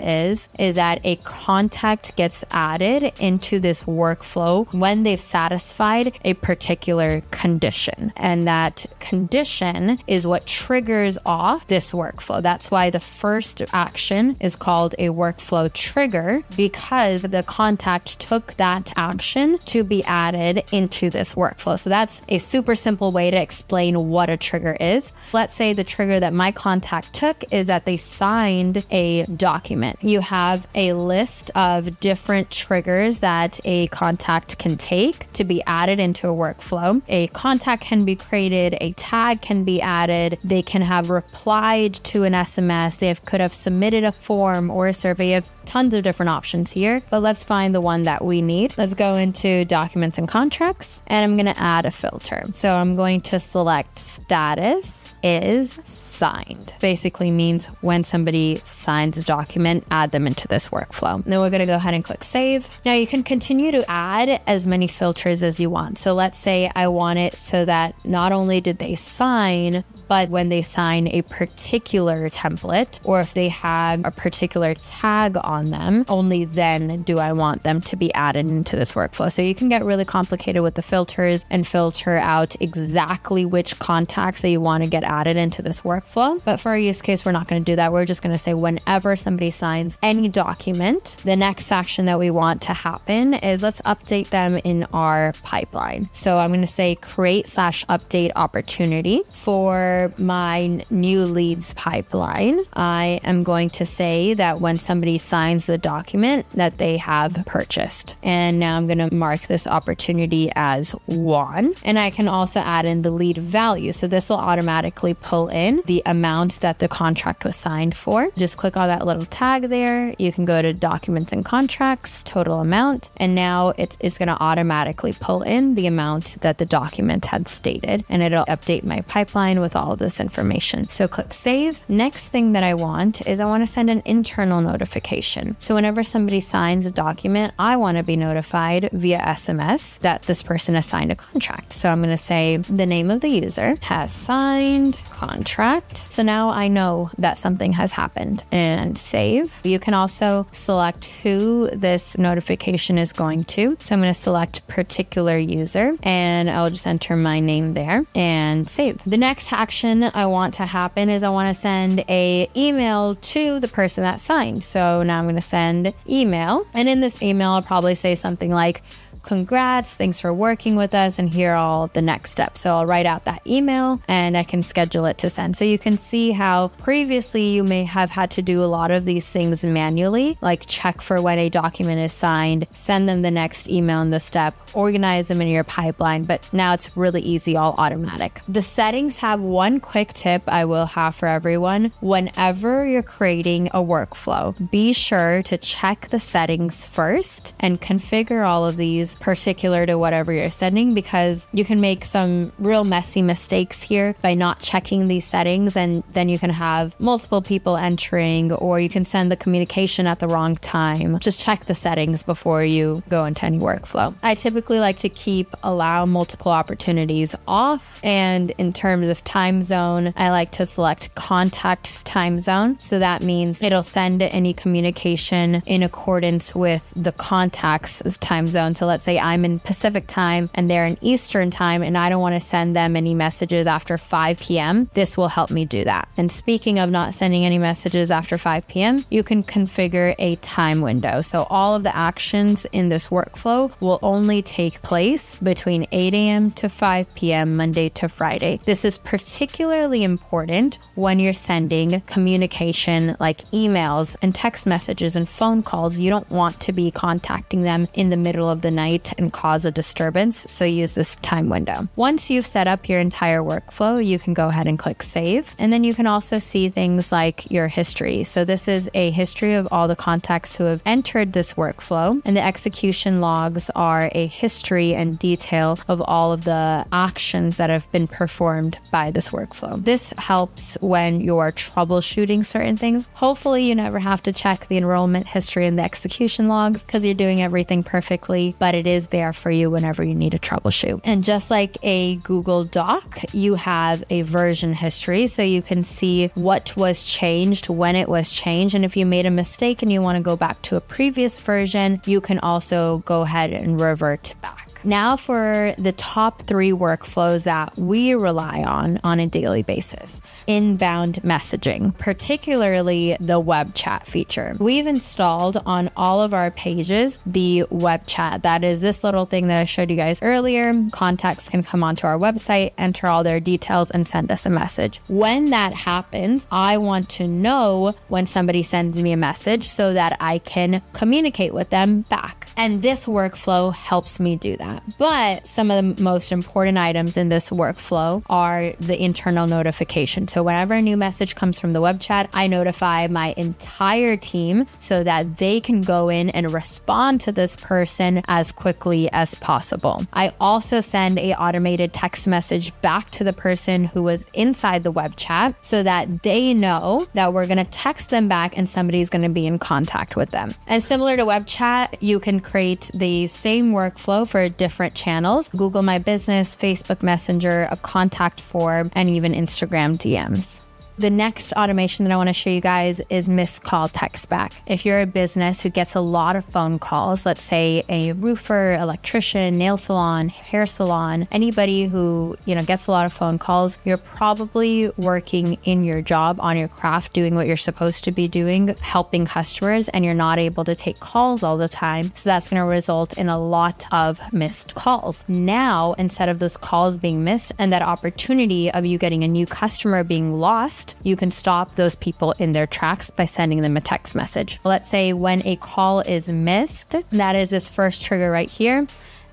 is that a contact gets added into this workflow when they've satisfied a particular condition. And that condition is what triggers off this workflow. That's why the first action is called a workflow trigger, because the contact took that action to be added into this workflow. So that's a super simple way to explain what a trigger is. Let's say the trigger that my contact took is that they signed a document. You have a list of different triggers that a contact can take to be added into a workflow. A contact can be created, a tag can be added, they can have replied to an SMS, they could have submitted a form or a survey. You have tons of different options here, but let's find the one that we need. Let's go into documents and contracts, and I'm going to add a filter. So I'm going to select status is signed. Basically means when somebody signs a document, add them into this workflow. Then we're going to go ahead and click save. Now you can continue to add as many filters as you want. So let's say I want it so that not only did they sign, but when they sign a particular template, or if they have a particular tag on them, only then do I want them to be added into this workflow. So you can get really complicated with the filters and filter out exactly which contacts that you want to get added into this workflow. But for our use case, we're not going to do that. We're just going to say whenever somebody signs any document, the next action that we want to happen is let's update them in our pipeline. So I'm going to say create/update opportunity for my new leads pipeline. I am going to say that when somebody signs the document that they have purchased. And now I'm going to mark this opportunity as 1. And I can also add in the lead value. So this will automatically pull in the amount that the contract was signed for. Just click on that little tag there. You can go to documents and contracts, total amount. And now it is going to automatically pull in the amount that the document had stated. And it'll update my pipeline with all of this information. So click save. Next thing that I want is I want to send an internal notification. So whenever somebody signs a document, I want to be notified via SMS that this person has signed a contract. So I'm going to say the name of the user has signed contract. So now I know that something has happened, and save. You can also select who this notification is going to. So I'm going to select particular user and I'll just enter my name there and save. The next action I want to happen is I want to send an email to the person that signed. So now I'm going to send email, and in this email I'll probably say something like, congrats, thanks for working with us, and here are all the next steps. So I'll write out that email and I can schedule it to send. So you can see how previously you may have had to do a lot of these things manually, like check for when a document is signed, send them the next email in the step, organize them in your pipeline, but now it's really easy, all automatic. The settings have one quick tip I will have for everyone. Whenever you're creating a workflow, be sure to check the settings first and configure all of these particular to whatever you're sending, because you can make some real messy mistakes here by not checking these settings, and then you can have multiple people entering, or you can send the communication at the wrong time. Just check the settings before you go into any workflow. I typically like to allow multiple opportunities off, and in terms of time zone, I like to select contacts time zone. So that means it'll send any communication in accordance with the contact's time zone. So let's say I'm in Pacific time and they're in Eastern time, and I don't want to send them any messages after 5 p.m. This will help me do that. And speaking of not sending any messages after 5 p.m., you can configure a time window. So all of the actions in this workflow will only take place between 8 a.m. to 5 p.m. Monday to Friday. This is particularly important when you're sending communication like emails and text messages and phone calls. You don't want to be contacting them in the middle of the night and cause a disturbance. So use this time window. Once you've set up your entire workflow, you can go ahead and click save. And then you can also see things like your history. So this is a history of all the contacts who have entered this workflow, and the execution logs are a history and detail of all of the actions that have been performed by this workflow. This helps when you're troubleshooting certain things. Hopefully you never have to check the enrollment history and the execution logs because you're doing everything perfectly, but it is there for you whenever you need to troubleshoot. And just like a Google Doc, you have a version history, so you can see what was changed, when it was changed, and if you made a mistake and you want to go back to a previous version, you can also go ahead and revert back. Now for the top 3 workflows that we rely on a daily basis. Inbound messaging, particularly the web chat feature. We've installed on all of our pages the web chat. That is this little thing that I showed you guys earlier. Contacts can come onto our website, enter all their details, and send us a message. When that happens, I want to know when somebody sends me a message so that I can communicate with them back. And this workflow helps me do that. But some of the most important items in this workflow are the internal notification. So whenever a new message comes from the web chat, I notify my entire team so that they can go in and respond to this person as quickly as possible. I also send an automated text message back to the person who was inside the web chat so that they know that we're going to text them back and somebody's going to be in contact with them. And similar to web chat, you can create the same workflow for different channels: Google My Business, Facebook Messenger, a contact form, and even Instagram DMs. The next automation that I want to show you guys is missed call text back. If you're a business who gets a lot of phone calls, let's say a roofer, electrician, nail salon, hair salon, anybody who, gets a lot of phone calls, you're probably working in your job on your craft, doing what you're supposed to be doing, helping customers, and you're not able to take calls all the time. So that's going to result in a lot of missed calls. Now, instead of those calls being missed and that opportunity of you getting a new customer being lost, you can stop those people in their tracks by sending them a text message. Let's say when a call is missed, that is this first trigger right here,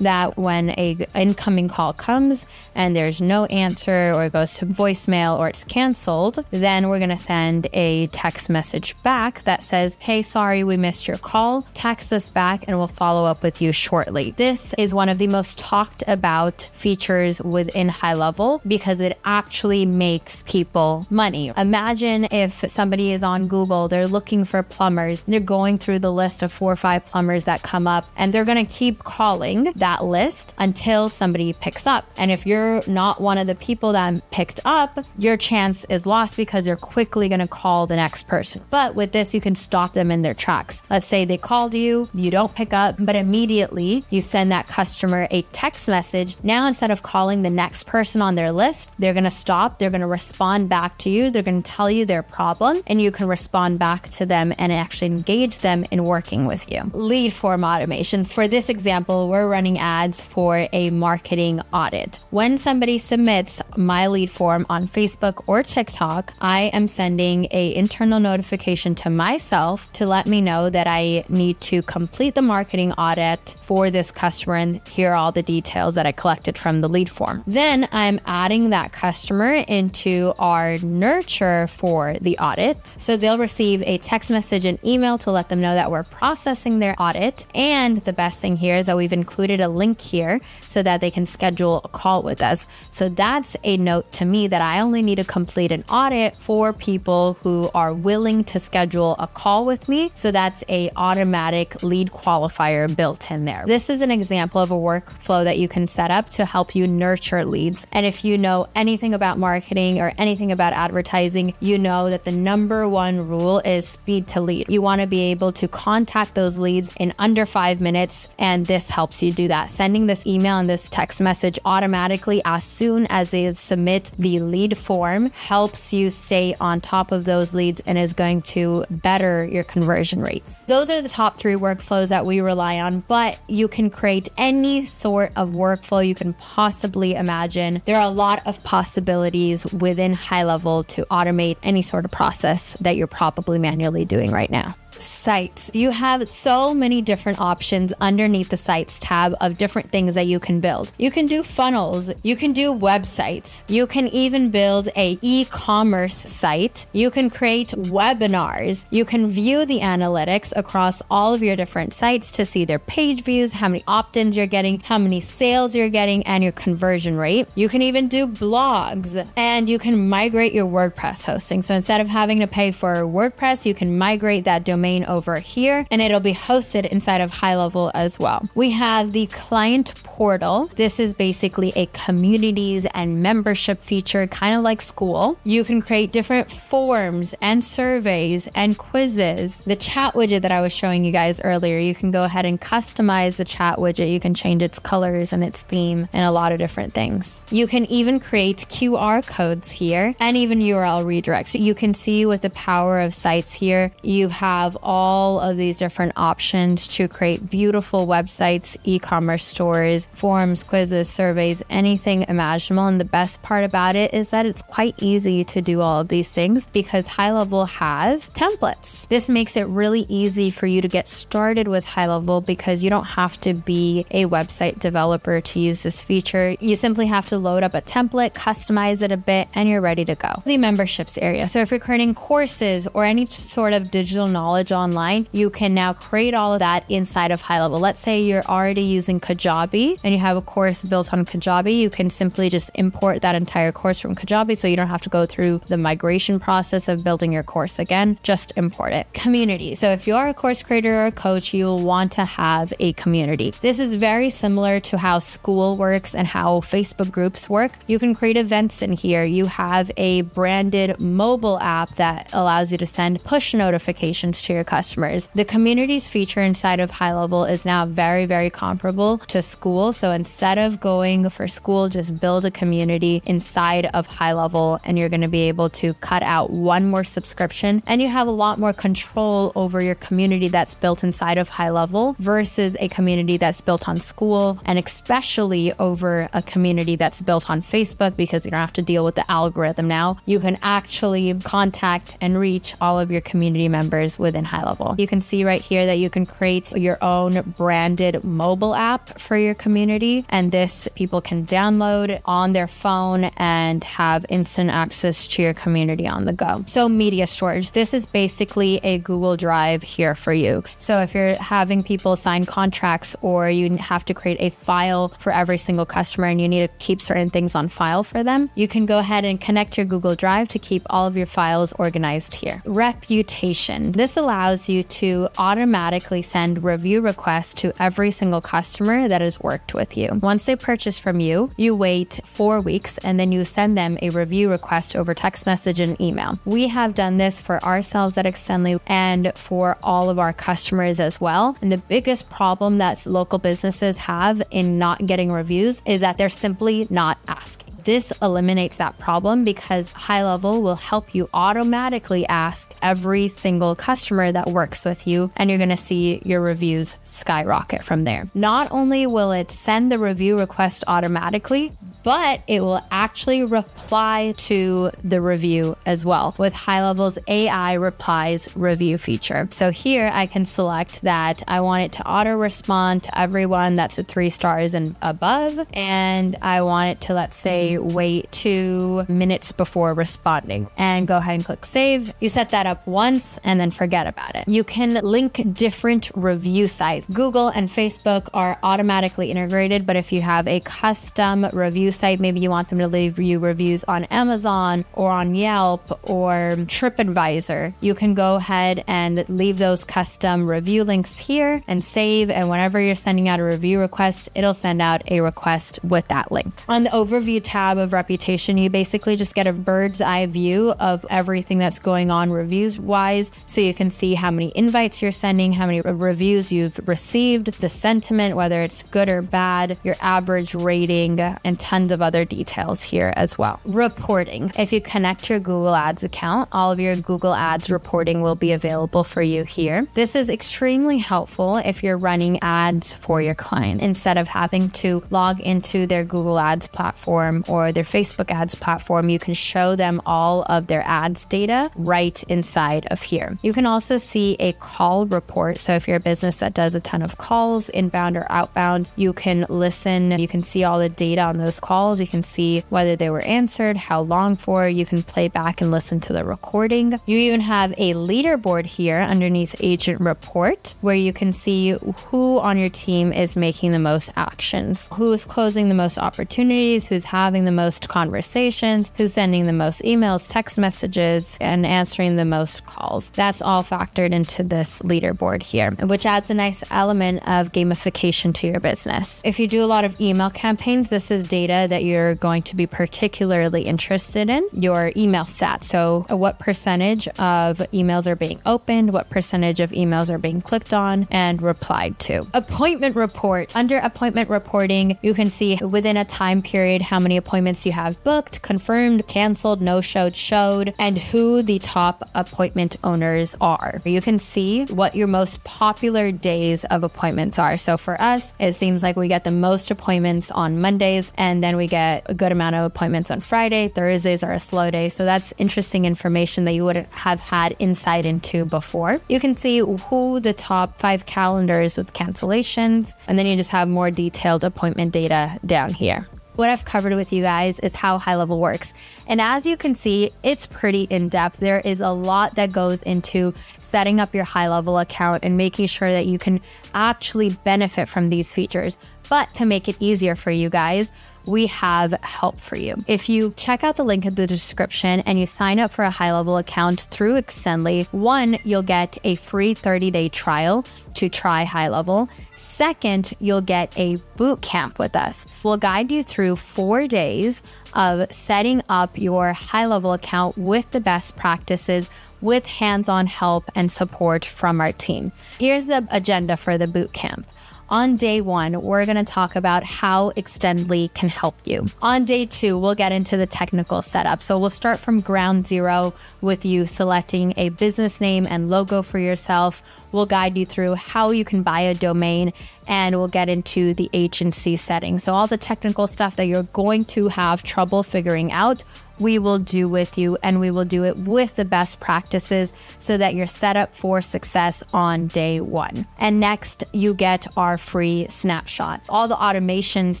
that when a incoming call comes and there's no answer, or it goes to voicemail, or it's canceled, then we're going to send a text message back that says, "Hey, sorry, we missed your call. Text us back and we'll follow up with you shortly." This is one of the most talked about features within HighLevel because it actually makes people money. Imagine if somebody is on Google, they're looking for plumbers, they're going through the list of 4 or 5 plumbers that come up, and they're going to keep calling that list until somebody picks up. And if you're not one of the people that picked up, your chance is lost because you're quickly going to call the next person. But with this, you can stop them in their tracks. Let's say they called you, you don't pick up, but immediately you send that customer a text message. Now, instead of calling the next person on their list, they're going to stop, they're going to respond back to you, they're going to tell you their problem, and you can respond back to them and actually engage them in working with you. Lead form automation. For this example, we're running running ads for a marketing audit. When somebody submits my lead form on Facebook or TikTok, I am sending an internal notification to myself to let me know that I need to complete the marketing audit for this customer, and here are all the details that I collected from the lead form. Then I'm adding that customer into our nurture for the audit. So they'll receive a text message and email to let them know that we're processing their audit. And the best thing here is that we've included a link here so that they can schedule a call with us. So that's a note to me that I only need to complete an audit for people who are willing to schedule a call with me. So that's a automatic lead qualifier built in there. This is an example of a workflow that you can set up to help you nurture leads. And if you know anything about marketing or anything about advertising, you know that the number one rule is speed to lead. You want to be able to contact those leads in under 5 minutes, and this helps you do that. Sending this email and this text message automatically as soon as they submit the lead form helps you stay on top of those leads and is going to better your conversion rates. Those are the top 3 workflows that we rely on, but you can create any sort of workflow you can possibly imagine. There are a lot of possibilities within HighLevel to automate any sort of process that you're probably manually doing right now. Sites. You have so many different options underneath the sites tab of different things that you can build. You can do funnels, you can do websites, you can even build a e-commerce site, you can create webinars, you can view the analytics across all of your different sites to see their page views, how many opt-ins you're getting, how many sales you're getting, and your conversion rate. You can even do blogs, and you can migrate your WordPress hosting. So instead of having to pay for WordPress, you can migrate that domain over here, and it'll be hosted inside of HighLevel as well. We have the client portal. This is basically a communities and membership feature, kind of like school. You can create different forms and surveys and quizzes. The chat widget that I was showing you guys earlier, you can go ahead and customize the chat widget. You can change its colors and its theme and a lot of different things. You can even create QR codes here and even URL redirects. You can see with the power of sites here, you have all of these different options to create beautiful websites, e-commerce stores, forums, quizzes, surveys, anything imaginable. And the best part about it is that it's quite easy to do all of these things because HighLevel has templates. This makes it really easy for you to get started with HighLevel because you don't have to be a website developer to use this feature. You simply have to load up a template, customize it a bit, and you're ready to go. The memberships area. So if you're creating courses or any sort of digital knowledge online, you can now create all of that inside of HighLevel. Let's say you're already using Kajabi and you have a course built on Kajabi. You can simply just import that entire course from Kajabi so you don't have to go through the migration process of building your course again. Just import it. Community. So if you are a course creator or a coach, you'll want to have a community. This is very similar to how school works and how Facebook groups work. You can create events in here. You have a branded mobile app that allows you to send push notifications to your customers. The communities feature inside of HighLevel is now very, very comparable to school. So instead of going for school, just build a community inside of HighLevel and you're going to be able to cut out one more subscription and you have a lot more control over your community that's built inside of HighLevel versus a community that's built on school, and especially over a community that's built on Facebook because you don't have to deal with the algorithm now. You can actually contact and reach all of your community members within HighLevel. You can see right here that you can create your own branded mobile app for your community, and this people can download on their phone and have instant access to your community on the go. So media storage, this is basically a Google Drive here for you. So if you're having people sign contracts or you have to create a file for every single customer and you need to keep certain things on file for them, you can go ahead and connect your Google Drive to keep all of your files organized here. Reputation. This allows you to automatically send review requests to every single customer that has worked with you. Once they purchase from you, you wait 4 weeks and then you send them a review request over text message and email. We have done this for ourselves at Extendly and for all of our customers as well. And the biggest problem that local businesses have in not getting reviews is that they're simply not asking. This eliminates that problem because HighLevel will help you automatically ask every single customer that works with you, and you're going to see your reviews skyrocket from there. Not only will it send the review request automatically, but it will actually reply to the review as well with HighLevel's AI replies review feature. So here I can select that I want it to auto respond to everyone that's a 3 stars and above, and I want it to, let's say, wait 2 minutes before responding, and go ahead and click save. You set that up once and then forget about it. You can link different review sites. Google and Facebook are automatically integrated, but if you have a custom review site, maybe you want them to leave you reviews on Amazon or on Yelp or TripAdvisor, you can go ahead and leave those custom review links here and save, and whenever you're sending out a review request, it'll send out a request with that link. On the overview tab of reputation, you basically just get a bird's eye view of everything that's going on reviews wise, so you can see how many invites you're sending, how many reviews you've received, the sentiment, whether it's good or bad, your average rating, and tons of other details here as well. Reporting. If you connect your Google Ads account, all of your Google Ads reporting will be available for you here. This is extremely helpful if you're running ads for your client. Instead of having to log into their Google Ads platform or their Facebook Ads platform, you can show them all of their ads data right inside of here. You can also see a call report. So if you're a business that does a ton of calls, inbound or outbound, you can listen, you can see all the data on those calls. You can see whether they were answered, how long for, you can play back and listen to the recording. You even have a leaderboard here underneath agent report where you can see who on your team is making the most actions, who is closing the most opportunities, who's having the most conversations, who's sending the most emails, text messages, and answering the most calls. That's all factored into this leaderboard here, which adds a nice element of gamification to your business. If you do a lot of email campaigns, this is data that you're going to be particularly interested in, your email stats. So what percentage of emails are being opened, what percentage of emails are being clicked on and replied to. Appointment report. Under appointment reporting, you can see within a time period how many appointments you have booked, confirmed, canceled, no-showed, showed, and who the top appointment owners are. You can see what your most popular days of appointments are. So for us, it seems like we get the most appointments on Mondays, and then we get a good amount of appointments on Friday. Thursdays are a slow day. So that's interesting information that you wouldn't have had insight into before. You can see who the top 5 calendars with cancellations, and then you just have more detailed appointment data down here. What I've covered with you guys is how HighLevel works. And as you can see, it's pretty in-depth. There is a lot that goes into setting up your HighLevel account and making sure that you can actually benefit from these features. But to make it easier for you guys, we have help for you. If you check out the link in the description and you sign up for a HighLevel account through Extendly, 1, you'll get a free 30-day trial to try HighLevel. 2nd, you'll get a boot camp with us. We'll guide you through 4 days of setting up your HighLevel account with the best practices, with hands-on help and support from our team. Here's the agenda for the boot camp. On day 1, we're going to talk about how Extendly can help you. On day 2, we'll get into the technical setup. So we'll start from ground zero with you selecting a business name and logo for yourself. We'll guide you through how you can buy a domain, and we'll get into the agency settings. So all the technical stuff that you're going to have trouble figuring out, we will do with you, and we will do it with the best practices so that you're set up for success on day 1. And next, you get our free snapshot. All the automations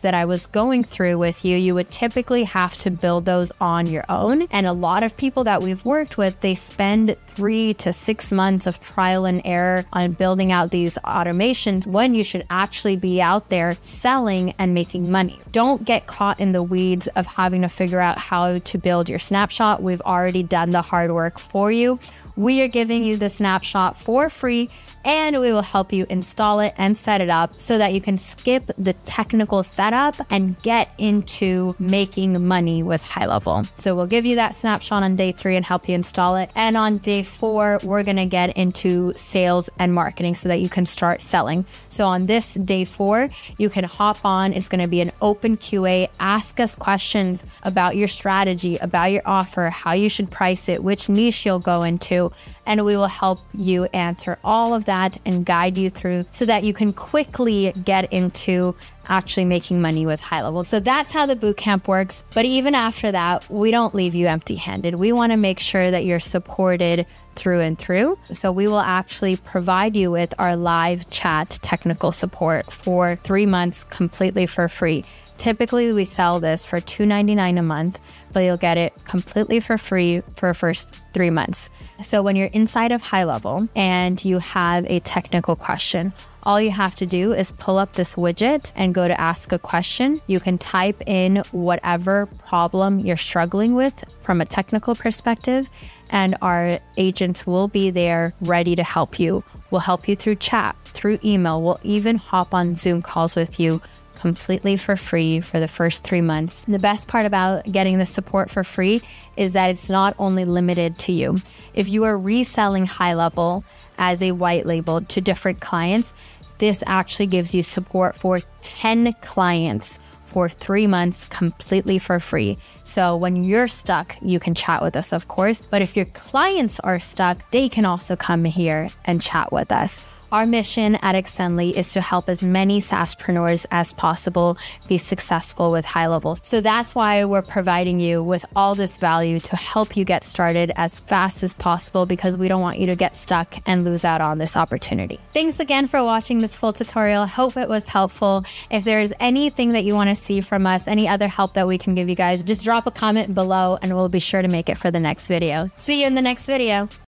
that I was going through with you, you would typically have to build those on your own. And a lot of people that we've worked with, they spend 3 to 6 months of trial and error on building out these automations when you should actually be out there selling and making money. Don't get caught in the weeds of having to figure out how to build your snapshot. We've already done the hard work for you. We are giving you the snapshot for free, and we will help you install it and set it up so that you can skip the technical setup and get into making money with HighLevel. So we'll give you that snapshot on day 3 and help you install it. And on day 4, we're going to get into sales and marketing so that you can start selling. So on this day 4, you can hop on. It's going to be an open QA. Ask us questions about your strategy, about your offer, how you should price it, which niche you'll go into, and we will help you answer all of that and guide you through so that you can quickly get into actually making money with HighLevel. So that's how the bootcamp works. But even after that, we don't leave you empty-handed. We want to make sure that you're supported through and through. So we will actually provide you with our live chat technical support for 3 months completely for free. Typically, we sell this for $2.99 a month, but you'll get it completely for free for the first 3 months. So when you're inside of HighLevel and you have a technical question, all you have to do is pull up this widget and go to ask a question. You can type in whatever problem you're struggling with from a technical perspective, and our agents will be there ready to help you. We'll help you through chat, through email. We'll even hop on Zoom calls with you completely for free for the first 3 months. And the best part about getting the support for free is that it's not only limited to you. If you are reselling HighLevel as a white label to different clients, this actually gives you support for 10 clients for 3 months completely for free. So when you're stuck, you can chat with us, of course. But if your clients are stuck, they can also come here and chat with us. Our mission at Extendly is to help as many SaaSpreneurs as possible be successful with HighLevel. So that's why we're providing you with all this value to help you get started as fast as possible, because we don't want you to get stuck and lose out on this opportunity. Thanks again for watching this full tutorial. Hope it was helpful. If there's anything that you want to see from us, any other help that we can give you guys, just drop a comment below and we'll be sure to make it for the next video. See you in the next video.